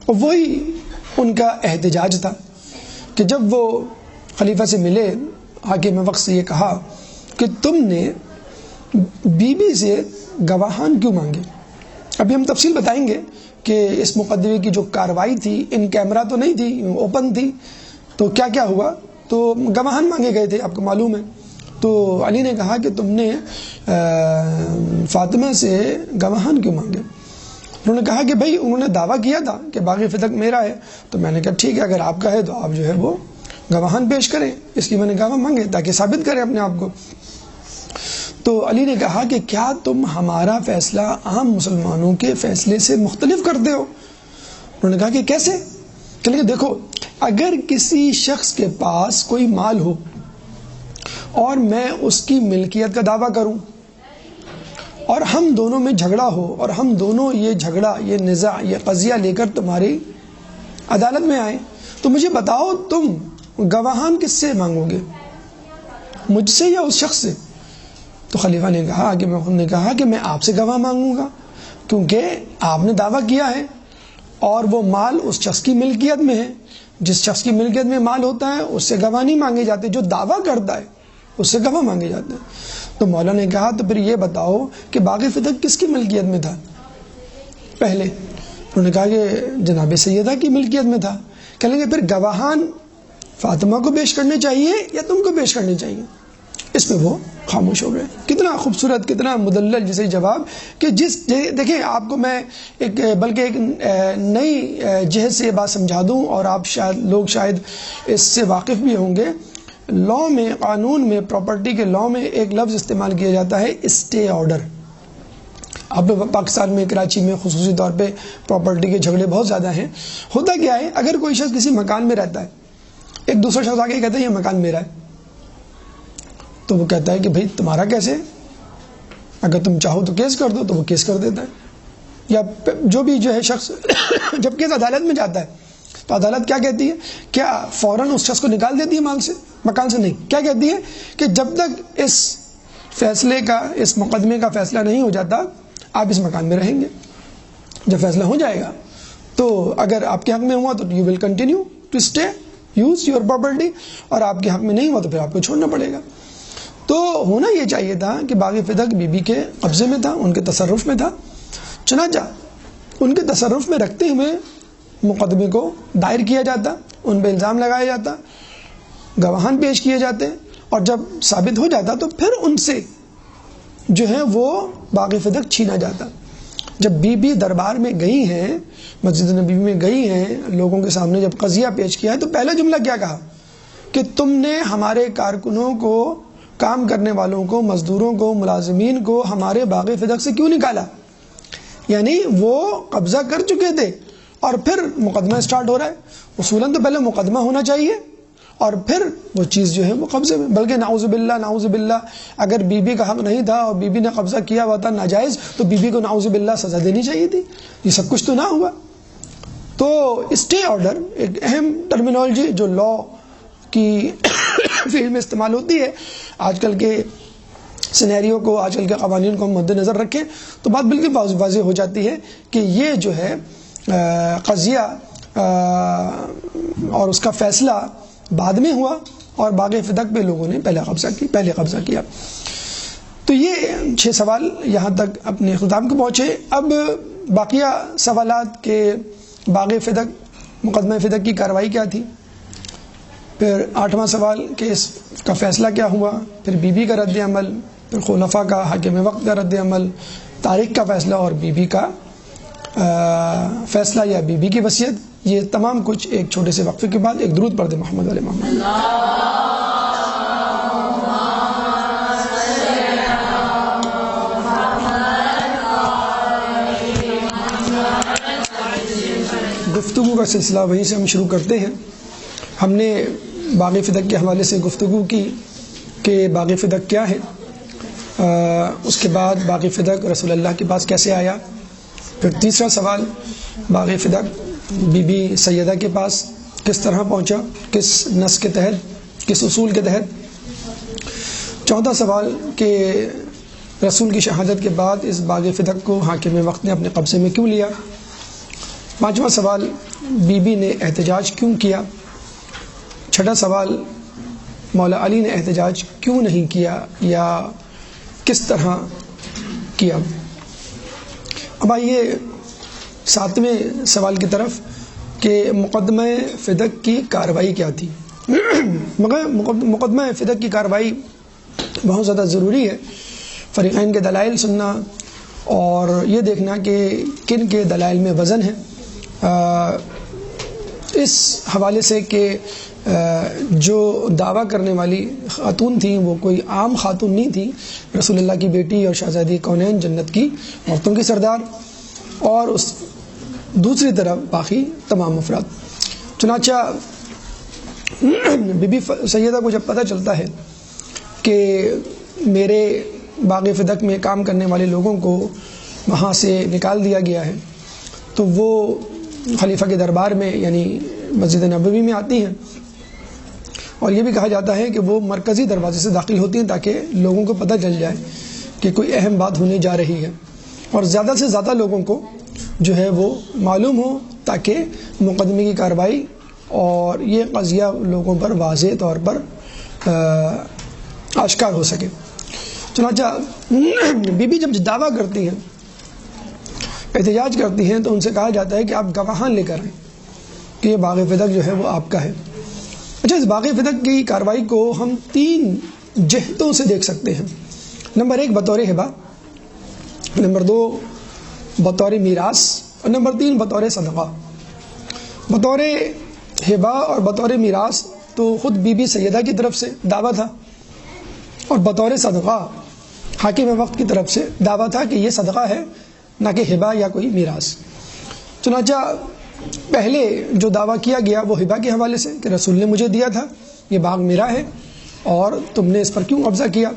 اور وہی ان کا احتجاج تھا کہ جب وہ خلیفہ سے ملے، حاکم وقت سے یہ کہا کہ تم نے بی بی سے گواہان کیوں مانگے. ابھی ہم تفصیل بتائیں گے کہ اس مقدمے کی جو کارروائی تھی ان کیمرہ تو نہیں تھی، اوپن تھی، تو کیا کیا ہوا. تو گواہان مانگے گئے تھے، آپ کو معلوم ہے. تو علی نے کہا کہ تم نے فاطمہ سے گواہان کیوں مانگے. انہوں نے کہا کہ بھائی انہوں نے دعویٰ کیا تھا کہ باغ فتح میرا ہے، تو میں نے کہا ٹھیک ہے اگر آپ کا ہے تو آپ جو ہے وہ گواہان پیش کریں، اس لیے میں نے گواہ مانگے تاکہ ثابت کریں اپنے آپ کو. تو علی نے کہا کہ کیا تم ہمارا فیصلہ عام مسلمانوں کے فیصلے سے مختلف کرتے ہو. انہوں نے کہا کہ کیسے. چلیے دیکھو، اگر کسی شخص کے پاس کوئی مال ہو اور میں اس کی ملکیت کا دعویٰ کروں اور ہم دونوں میں جھگڑا ہو اور ہم دونوں یہ جھگڑا، یہ نزاع، یہ قضیہ لے کر تمہاری عدالت میں آئیں، تو مجھے بتاؤ تم گواہان کس سے مانگو گے، مجھ سے یا اس شخص سے. تو خلیفہ نے کہا کہ میں آپ سے گواہ مانگوں گا کیونکہ آپ نے دعویٰ کیا ہے اور وہ مال اس شخص کی ملکیت میں ہے. جس شخص کی ملکیت میں مال ہوتا ہے اس سے گواہ نہیں مانگے جاتے، جو دعویٰ کرتا ہے اس سے گواہ مانگے جاتے ہیں. تو مولا نے کہا تو پھر یہ بتاؤ کہ باغ فتح کس کی ملکیت میں تھا پہلے. انہوں نے کہا کہ جناب سیدہ کی ملکیت میں تھا. کہیں گے پھر گواہان فاطمہ کو پیش کرنے چاہیے یا تم کو پیش کرنے چاہیے. اس پہ وہ خاموش ہو گئے. کتنا خوبصورت، کتنا مدلل جسے جواب کہ دیکھیں آپ کو میں بلکہ ایک نئی جہت سے یہ بات سمجھا دوں اور آپ شاید اس سے واقف بھی ہوں گے. لا میں، قانون میں، پراپرٹی کے لا میں ایک لفظ استعمال کیا جاتا ہے اسٹے آرڈر. اب پاکستان میں، کراچی میں خصوصی طور پہ پراپرٹی کے جھگڑے بہت زیادہ ہیں. ہوتا کیا ہے، اگر کوئی شخص کسی مکان میں رہتا ہے، ایک دوسرا شخص آ کے کہتا ہے یہ مکان میرا ہے، تو وہ کہتا ہے کہ بھائی تمہارا کیسے، اگر تم چاہو تو کیس کر دو، تو وہ کیس کر دیتا ہے. یا جو بھی جو ہے شخص جب کیس عدالت میں جاتا ہے تو عدالت کیا کہتی ہے، کیا فوراً اس شخص کو نکال دیتی ہے مال سے، مکان سے؟ نہیں. کیا کہتی ہے کہ جب تک اس فیصلے کا، اس مقدمے کا فیصلہ نہیں ہو جاتا آپ اس مکان میں رہیں گے. جب فیصلہ ہو جائے گا تو اگر آپ کے حق میں ہوا تو you will continue to stay use your property, اور آپ کے حق میں نہیں ہوا تو پھر آپ کو چھوڑنا پڑے گا. تو ہونا یہ چاہیے تھا کہ باغ فتح بی بی کے قبضے میں تھا، ان کے تصرف میں تھا. چنانچہ ان کے تصرف میں رکھتے ہوئے مقدمے کو دائر کیا جاتا، ان پہ الزام لگایا جاتا، گواہان پیش کیے جاتے، اور جب ثابت ہو جاتا تو پھر ان سے جو ہے وہ باغ فدق چھینا جاتا۔ جب بی بی دربار میں گئی ہیں، مسجد نبی میں گئی ہیں، لوگوں کے سامنے جب قضیہ پیش کیا ہے تو پہلا جملہ کیا کہا کہ تم نے ہمارے کارکنوں کو، کام کرنے والوں کو، مزدوروں کو، ملازمین کو ہمارے باغ فدق سے کیوں نکالا؟ یعنی وہ قبضہ کر چکے تھے اور پھر مقدمہ سٹارٹ ہو رہا ہے۔ اصولاً تو پہلے مقدمہ ہونا چاہیے اور پھر وہ چیز جو ہے وہ قبضے میں، بلکہ نعوذ باللہ اگر بی بی کا حق نہیں تھا اور بی بی نے قبضہ کیا ہوا تھا ناجائز تو بی بی کو نعوذ باللہ سزا دینی چاہیے تھی۔ یہ سب کچھ تو نہ ہوا۔ تو اسٹے آرڈر ایک اہم ٹرمینالوجی جو لا کی فیلڈ میں استعمال ہوتی ہے، آج کل کے سینیریو کو، آج کل کے قوانین کو ہم مد نظر رکھیں تو بات بالکل واضح ہو جاتی ہے کہ یہ جو ہے قضیہ اور اس کا فیصلہ بعد میں ہوا اور باغ فدق پہ لوگوں نے پہلے قبضہ کیا۔ تو یہ 6 سوال یہاں تک اپنے اختتام کو پہنچے۔ اب باقیہ سوالات کے باغ فدق، مقدمہ فدق کی کارروائی کیا تھی، پھر 8واں سوال کہ اس کا فیصلہ کیا ہوا، پھر بی بی کا رد عمل، پھر خلفاء کا، حاکم وقت کا رد عمل، تاریخ کا فیصلہ اور بی بی کا فیصلہ یا بی بی کی وصیت، یہ تمام کچھ ایک چھوٹے سے وقفے کے بعد ایک درود پڑھ دیں محمد علیہ محمد۔ گفتگو کا سلسلہ وہیں سے ہم شروع کرتے ہیں۔ ہم نے باغ فدق کے حوالے سے گفتگو کی کہ باغ فدق کیا ہے، اس کے بعد باغ فدق رسول اللہ کے پاس کیسے آیا، پھر تیسرا سوال باغ فدق بی بی سیدہ کے پاس کس طرح پہنچا، کس نص کے تحت، کس اصول کے تحت، چوتھا سوال کہ رسول کی شہادت کے بعد اس باغ فدق کو حاکم وقت نے اپنے قبضے میں کیوں لیا، پانچواں سوال بی بی نے احتجاج کیوں کیا، چھٹا سوال مولا علی نے احتجاج کیوں نہیں کیا یا کس طرح کیا۔ اب آئیے 7ویں سوال کی طرف کہ مقدمہ فدق کی کارروائی کیا تھی۔ مقدمہ فدق کی کارروائی بہت زیادہ ضروری ہے، فریقین کے دلائل سننا اور یہ دیکھنا کہ کن کے دلائل میں وزن ہے، اس حوالے سے کہ جو دعویٰ کرنے والی خاتون تھیں وہ کوئی عام خاتون نہیں تھی، رسول اللہ کی بیٹی اور شہزادی کونین، جنت کی عورتوں کی سردار، اور اس دوسری طرف باقی تمام افراد۔ چنانچہ بی بی سیدہ کو جب پتہ چلتا ہے کہ میرے باغ فدق میں کام کرنے والے لوگوں کو وہاں سے نکال دیا گیا ہے تو وہ خلیفہ کے دربار میں یعنی مسجد نبوی میں آتی ہیں، اور یہ بھی کہا جاتا ہے کہ وہ مرکزی دروازے سے داخل ہوتی ہیں تاکہ لوگوں کو پتہ چل جائے کہ کوئی اہم بات ہونے جا رہی ہے اور زیادہ سے زیادہ لوگوں کو جو ہے وہ معلوم ہو تاکہ مقدمے کی کارروائی اور یہ قضیہ لوگوں پر واضح طور پر آشکار ہو سکے۔ چنانچہ بی بی جب دعویٰ کرتی ہیں، احتجاج کرتی ہیں، تو ان سے کہا جاتا ہے کہ آپ گواہان لے کر آئیں کہ یہ باغ فدق جو ہے وہ آپ کا ہے۔ اچھا، اس باغ فدق کی کارروائی کو ہم 3 جہتوں سے دیکھ سکتے ہیں۔ نمبر 1 بطور ہبہ، نمبر 2 بطور میراث، اور نمبر 3 بطور صدقہ۔ بطور ہبہ اور بطور میراث تو خود بی بی سیدہ کی طرف سے دعویٰ تھا، اور بطور صدقہ حاکم وقت کی طرف سے دعویٰ تھا کہ یہ صدقہ ہے نہ کہ ہبہ یا کوئی میراث۔ چنانچہ پہلے جو دعویٰ کیا گیا وہ ہبہ کے حوالے سے کہ رسول نے مجھے دیا تھا، یہ باغ میرا ہے اور تم نے اس پر کیوں قبضہ کیا۔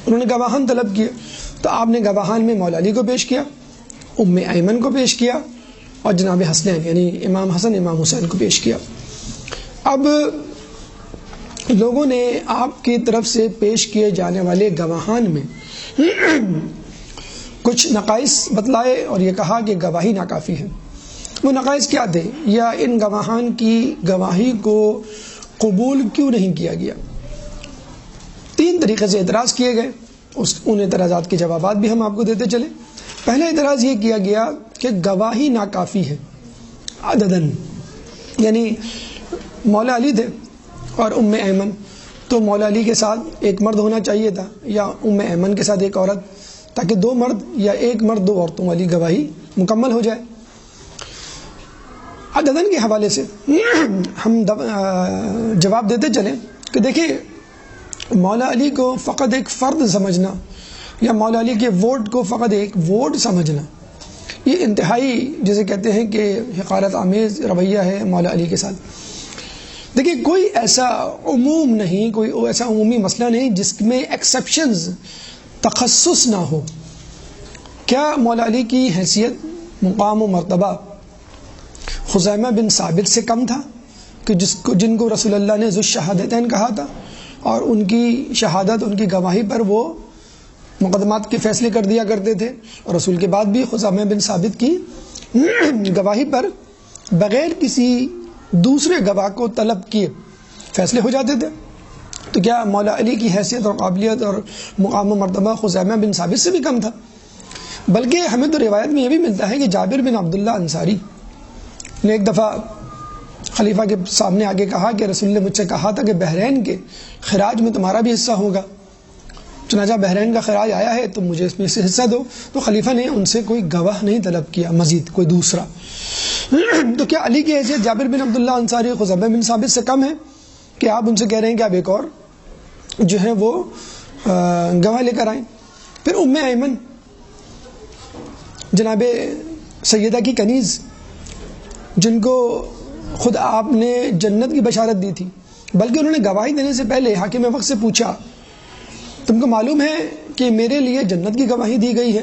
انہوں نے گواہان طلب کیے تو آپ نے گواہان میں مولا علی کو پیش کیا، ام ایمن کو پیش کیا اور جناب حسنین یعنی امام حسن امام حسین کو پیش کیا۔ اب لوگوں نے آپ کی طرف سے پیش کیے جانے والے گواہان میں کچھ نقائص بتلائے اور یہ کہا کہ گواہی ناکافی ہے۔ وہ نقائص کیا تھے یا ان گواہان کی گواہی کو قبول کیوں نہیں کیا گیا؟ 3 طریقے سے اعتراض کیے گئے، ان اعتراضات کے جوابات بھی ہم آپ کو دیتے چلیں۔ پہلا اعتراض یہ کیا گیا کہ گواہی ناکافی ہے۔ عددن، یعنی مولا علی تھے اور ایمن، تو مولا علی کے ساتھ ایک مرد ہونا چاہیے تھا یا ایمن کے ساتھ ایک عورت، تاکہ دو مرد یا ایک مرد دو عورتوں والی گواہی مکمل ہو جائے۔ عددن کے حوالے سے ہم جواب دیتے چلیں کہ دیکھیں، مولا علی کو فقط ایک فرد سمجھنا یا مولا علی کے ووٹ کو فقط ایک ووٹ سمجھنا، یہ انتہائی جسے کہتے ہیں کہ حقارت آمیز رویہ ہے مولا علی کے ساتھ۔ دیکھیں، کوئی ایسا عموم نہیں، کوئی ایسا عمومی مسئلہ نہیں جس میں ایکسیپشنز، تخصص نہ ہو۔ کیا مولا علی کی حیثیت، مقام و مرتبہ خزیمہ بن ثابت سے کم تھا کہ جن کو رسول اللہ نے ذو الشہادتین کہا تھا، اور ان کی شہادت، ان کی گواہی پر وہ مقدمات کے فیصلے کر دیا کرتے تھے، اور رسول کے بعد بھی خزیمہ بن ثابت کی گواہی پر بغیر کسی دوسرے گواہ کو طلب کیے فیصلے ہو جاتے تھے؟ تو کیا مولا علی کی حیثیت اور قابلیت اور مقام و مرتبہ خزیمہ بن ثابت سے بھی کم تھا؟ بلکہ ہمیں تو روایت میں یہ بھی ملتا ہے کہ جابر بن عبداللہ انصاری نے ایک دفعہ خلیفہ کے سامنے آگے کہا کہ رسول نے مجھ سے کہا تھا کہ بحرین کے خراج میں تمہارا بھی حصہ ہوگا، چنانچہ بحرین کا خراج آیا ہے تو مجھے اس میں سے حصہ دو۔ تو خلیفہ نے ان سے کوئی گواہ نہیں طلب کیا مزید، کوئی دوسرا۔ تو کیا علی کی حیثیت جابر بن عبداللہ انصاری خزیمہ بن ثابت سے کم ہے کہ آپ ان سے کہہ رہے ہیں کہ آپ ایک اور جو ہے وہ گواہ لے کر آئیں؟ پھر ایمن، جناب سیدہ کی کنیز، جن کو خود آپ نے جنت کی بشارت دی تھی، بلکہ انہوں نے گواہی دینے سے پہلے حاکم وقت سے پوچھا، تم کو معلوم ہے کہ میرے لیے جنت کی گواہی دی گئی ہے؟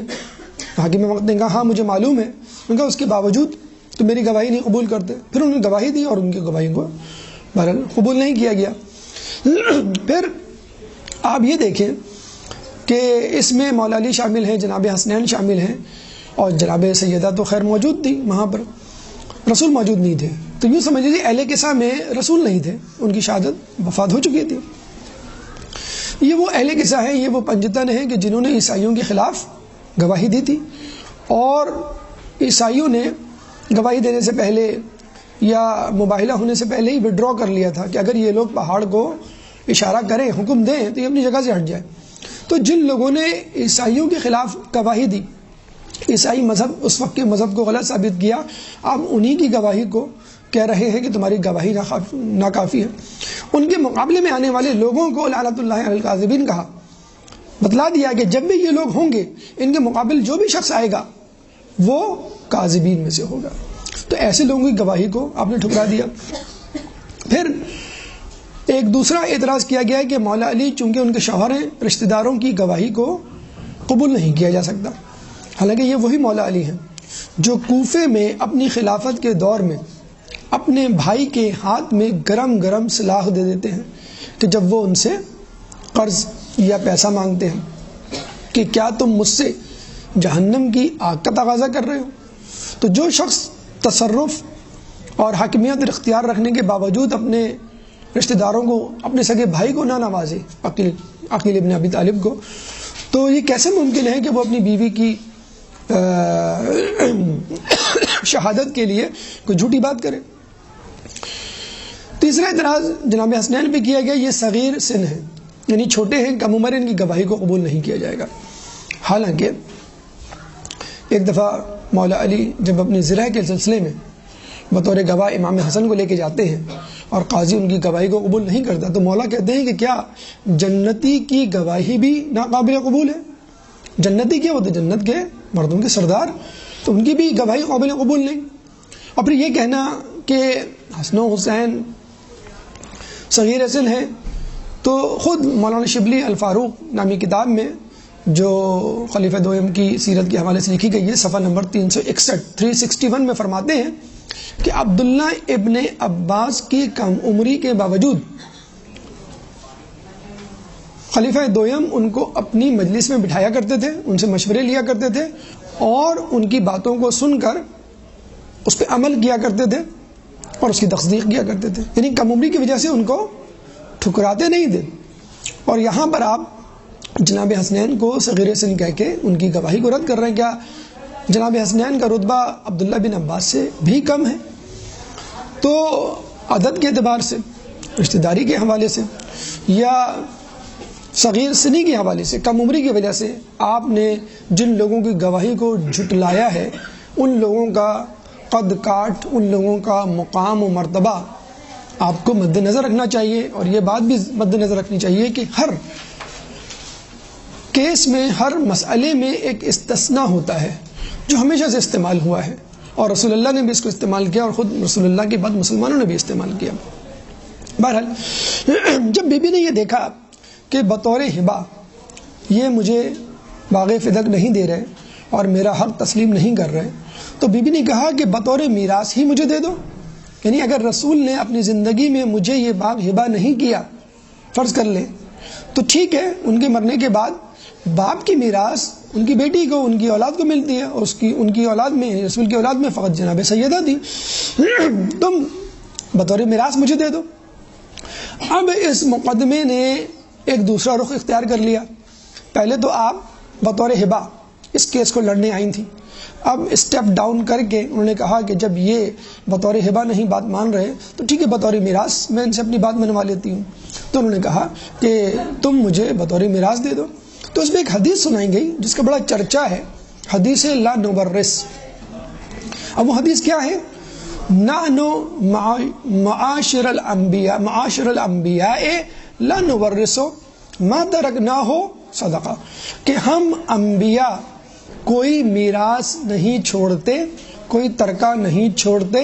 حاکم وقت نے کہا ہاں مجھے معلوم ہے۔ ان کا اس کے باوجود تو میری گواہی نہیں قبول کرتے۔ پھر انہوں نے گواہی دی اور ان کی گواہی کو بہرحال قبول نہیں کیا گیا۔ پھر آپ یہ دیکھیں کہ اس میں مولا علی شامل ہیں، جناب حسنین شامل ہیں، اور جناب سیدہ تو خیر موجود تھی وہاں پر، رسول موجود نہیں تھے۔ تو یوں سمجھ لیجیے اہل کسا میں رسول نہیں تھے، ان کی شہادت وفات ہو چکی تھی۔ یہ وہ اہل کسا ہیں، یہ وہ پنجتن ہیں کہ جنہوں نے عیسائیوں کے خلاف گواہی دی تھی، اور عیسائیوں نے گواہی دینے سے پہلے یا مباہلہ ہونے سے پہلے ہی وڈرا کر لیا تھا کہ اگر یہ لوگ پہاڑ کو اشارہ کریں، حکم دیں تو یہ اپنی جگہ سے ہٹ جائے۔ تو جن لوگوں نے عیسائیوں کے خلاف گواہی دی، عیسائی مذہب اس وقت کے مذہب کو غلط ثابت کیا، آپ انہی کی گواہی کو کہہ رہے ہیں کہ تمہاری گواہی ناکافی ہے۔ ان کے مقابلے میں آنے والے لوگوں کو لعنت اللہ علی الکاذبین کہا، بتلا دیا کہ جب بھی یہ لوگ ہوں گے ان کے مقابل جو بھی شخص آئے گا وہ کاذبین میں سے ہوگا۔ تو ایسے لوگوں کی گواہی کو آپ نے ٹھکرا دیا۔ پھر ایک دوسرا اعتراض کیا گیا ہے کہ مولا علی چونکہ ان کے شوہر ہیں، رشتہ داروں کی گواہی کو قبول نہیں کیا جا سکتا، حالانکہ یہ وہی مولا علی ہیں جو کوفے میں اپنی خلافت کے دور میں اپنے بھائی کے ہاتھ میں گرم گرم سلاح دے دیتے ہیں کہ جب وہ ان سے قرض یا پیسہ مانگتے ہیں کہ کیا تم مجھ سے جہنم کی آگ کا تقاضا کر رہے ہو؟ تو جو شخص تصرف اور حاکمیت اختیار رکھنے کے باوجود اپنے رشتہ داروں کو، اپنے سگے بھائی کو نہ نوازے، عقیل ابن ابی طالب کو، تو یہ کیسے ممکن ہے کہ وہ اپنی بیوی کی شہادت کے لیے کوئی جھوٹی بات کرے؟ تیسرا اعتراض جناب حسنین پہ کیا گیا، یہ صغیر سن ہے، یعنی چھوٹے ہیں، کم عمر، ان کی گواہی کو قبول نہیں کیا جائے گا۔ حالانکہ ایک دفعہ مولا علی جب اپنی زرہ کے سلسلے میں بطور گواہ امام حسن کو لے کے جاتے ہیں اور قاضی ان کی گواہی کو قبول نہیں کرتا، تو مولا کہتے ہیں کہ کیا جنتی کی گواہی بھی ناقابل قبول ہے؟ جنتی کیا ہوتے؟ جنت کے مردوں کے سردار، تو ان کی بھی گواہی قابل قبول نہیں۔ اور پھر یہ کہنا کہ حسن و حسین صغیر سن ہے، تو خود مولانا شبلی الفاروق نامی کتاب میں جو خلیفہ دوم کی سیرت کے حوالے سے لکھی گئی ہے، صفحہ نمبر 361 میں فرماتے ہیں کہ عبداللہ ابن عباس کی کم عمری کے باوجود خلیفہ دوم ان کو اپنی مجلس میں بٹھایا کرتے تھے، ان سے مشورے لیا کرتے تھے، اور ان کی باتوں کو سن کر اس پہ عمل کیا کرتے تھے اور اس کی تصدیق کیا کرتے تھے، یعنی کم عمری کی وجہ سے ان کو ٹھکراتے نہیں تھے۔ اور یہاں پر آپ جناب حسنین کو صغیر سن کہہ کے ان کی گواہی کو رد کر رہے ہیں۔ کیا جناب حسنین کا رتبہ عبداللہ بن عباس سے بھی کم ہے؟ تو عدد کے اعتبار سے، رشتہ داری کے حوالے سے، یا صغیر سنی کے حوالے سے، کم عمری کی وجہ سے آپ نے جن لوگوں کی گواہی کو جھٹلایا ہے، ان لوگوں کا قد کاٹ، ان لوگوں کا مقام و مرتبہ آپ کو مد نظر رکھنا چاہیے. اور یہ بات بھی مد نظر رکھنی چاہیے کہ ہر کیس میں، ہر مسئلے میں ایک استثناء ہوتا ہے جو ہمیشہ سے استعمال ہوا ہے، اور رسول اللہ نے بھی اس کو استعمال کیا، اور خود رسول اللہ کے بعد مسلمانوں نے بھی استعمال کیا. بہرحال جب بی بی نے یہ دیکھا کہ بطور ہبہ یہ مجھے باغ فدق نہیں دے رہے اور میرا حق تسلیم نہیں کر رہے، تو بی بی نے کہا کہ بطور میراث ہی مجھے دے دو. یعنی اگر رسول نے اپنی زندگی میں مجھے یہ باغ ہبہ نہیں کیا، فرض کر لیں، تو ٹھیک ہے، ان کے مرنے کے بعد باپ کی میراث ان کی بیٹی کو، ان کی اولاد کو ملتی ہے، اور ان کی اولاد میں، رسول کی اولاد میں فقط جناب سیدہ تھی. تم بطور میراث مجھے دے دو. اب اس مقدمے نے ایک دوسرا رخ اختیار کر لیا. پہلے تو آپ بطور ہبہ اس کیس کو لڑنے آئی تھیں، اب اسٹیپ ڈاؤن کر کے انہوں نے کہا کہ جب یہ بطور ہبہ نہیں بات مان رہے تو ٹھیک ہے، بطور میراث میں ان سے اپنی بات منوا لیتی ہوں. تو انہوں نے کہا کہ تم مجھے بطور میراث دے دو. تو اس میں ایک حدیث سنائی گئی جس کا بڑا چرچا ہے، حدیث لا نورث. اب وہ حدیث کیا ہے؟ نحن معاشر الانبیاء لا نورث ما ترکناہ صدقہ، کہ ہم انبیاء کوئی میراث نہیں چھوڑتے، کوئی ترکہ نہیں چھوڑتے،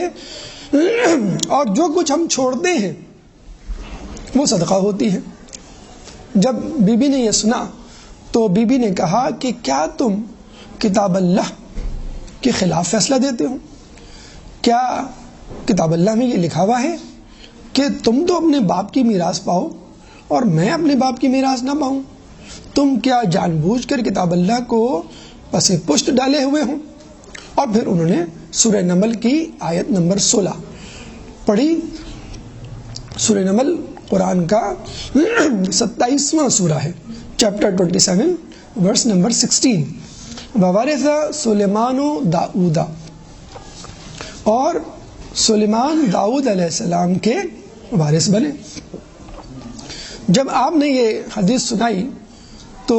اور جو کچھ ہم چھوڑتے ہیں وہ صدقہ ہوتی ہے. جب بی بی نے یہ سنا تو بی بی نے کہا کہ کیا تم کتاب اللہ کے خلاف فیصلہ دیتے ہو؟ کیا کتاب اللہ میں یہ لکھا ہوا ہے کہ تم تو اپنے باپ کی میراث پاؤ اور میں اپنے باپ کی میراث نہ پاؤں؟ تم کیا جان بوجھ کر کتاب اللہ کو پس پشت ڈالے ہوئے ہوں؟ اور پھر انہوں نے سورہ نمل کی آیت نمبر 16 پڑھی. سورہ نمل قرآن کا 27واں سورہ ہے، چیپٹر 27 ورس نمبر 16. ووارث سلیمان داؤد، اور سلیمان داؤد علیہ السلام کے وارث بنے. جب آپ نے یہ حدیث سنائی تو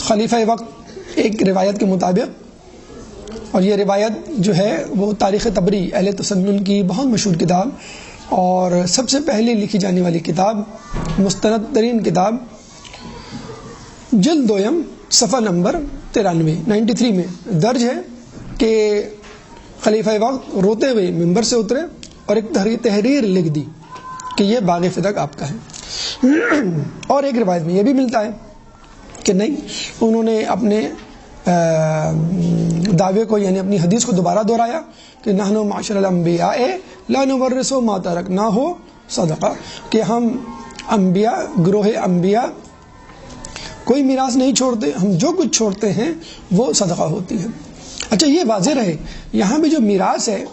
خلیفہ وقت ایک روایت کے مطابق، اور یہ روایت جو ہے وہ تاریخ طبری اہل تسنن کی بہت مشہور کتاب اور سب سے پہلے لکھی جانے والی کتاب، مستند ترین کتاب، جلد دویم صفحہ نمبر 93 میں درج ہے کہ خلیفہ وقت روتے ہوئے ممبر سے اترے اور ایک تحریر لکھ دی کہ یہ باغ فدق آپ کا ہے. اور ایک روایت میں یہ بھی ملتا ہے کہ نہیں، انہوں نے اپنے دعوے کو، یعنی اپنی حدیث کو دوبارہ دہرایا کہ نحن معاشر الانبیاء لا نورث ما ترکناہ صدقہ، کہ ہم انبیاء، گروہ انبیاء کوئی میراث نہیں چھوڑتے، ہم جو کچھ چھوڑتے ہیں وہ صدقہ ہوتی ہے. اچھا، یہ واضح رہے یہاں بھی جو میراث ہے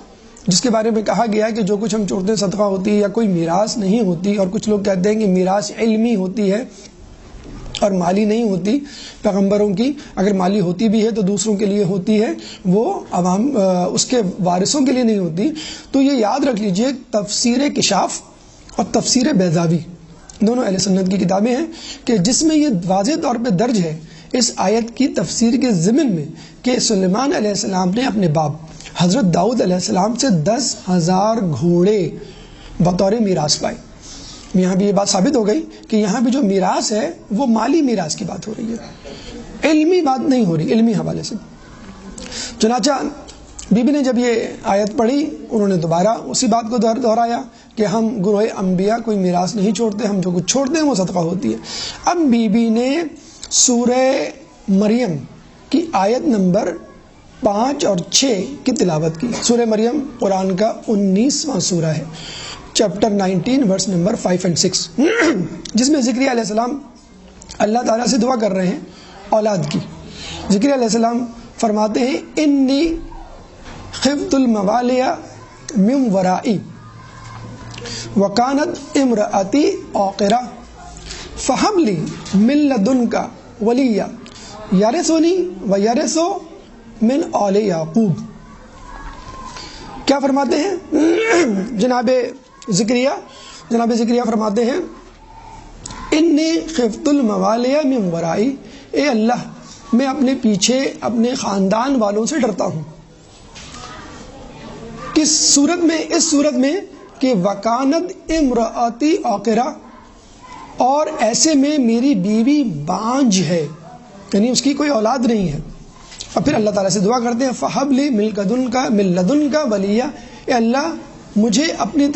جس کے بارے میں کہا گیا ہے کہ جو کچھ ہم چھوڑتے ہیں صدقہ ہوتی ہے، یا کوئی میراث نہیں ہوتی، اور کچھ لوگ کہتے ہیں کہ میراث علمی ہوتی ہے اور مالی نہیں ہوتی. پیغمبروں کی اگر مالی ہوتی بھی ہے تو دوسروں کے لیے ہوتی ہے، وہ عوام اس کے وارثوں کے لیے نہیں ہوتی. تو یہ یاد رکھ لیجئے، تفسیر کشاف اور تفسیر بیضاوی دونوں اہل سنت کی کتابیں ہیں کہ جس میں یہ واضح طور پہ درج ہے اس آیت کی تفسیر کے ضمن میں کہ سلیمان علیہ السلام نے اپنے باپ حضرت داؤد علیہ السلام سے 10,000 گھوڑے بطور میراث پائے. یہاں بھی یہ بات ثابت ہو گئی کہ یہاں بھی جو میراث ہے وہ مالی میراث کی بات ہو رہی ہے، علمی بات نہیں ہو رہی، علمی حوالے سے. چنانچہ بی بی نے جب یہ آیت پڑھی، انہوں نے دوبارہ اسی بات کو دہرایا کہ ہم گروہ انبیاء کوئی میراث نہیں چھوڑتے، ہم جو کچھ چھوڑتے ہیں وہ صدقہ ہوتی ہے. اب بی بی نے سورہ مریم کی آیت نمبر 5 اور 6 کی تلاوت کی. سورہ مریم قرآن کا 19واں سورہ ہے، چیپٹر 19 ورس نمبر 5 اور 6، جس میں زکریا علیہ السلام اللہ تعالیٰ سے دعا کر رہے ہیں اولاد کی. زکریا علیہ السلام فرماتے ہیں انی خفت الموالی من ورائی وکانت امرأتی عاقرہ فہب لی من لدنک ولیہ یرثنی ویرث من آل یعقوب. کیا فرماتے ہیں جناب زکریا فرماتے ہیں انی خفت الموالیہ من ورائی، اے اللہ میں اپنے پیچھے اپنے خاندان والوں سے ڈرتا ہوں. کس صورت میں؟ اس صورت میں کہ وکانت امراتی عاقرہ، اور ایسے میں میری بیوی بانجھ ہے، یعنی اس کی کوئی اولاد نہیں ہے. اور پھر اللہ تعالیٰ سے دعا کرتے ہیں فہب لی من لدن کا ولیہ، اے اللہ مجھے اپنی طرف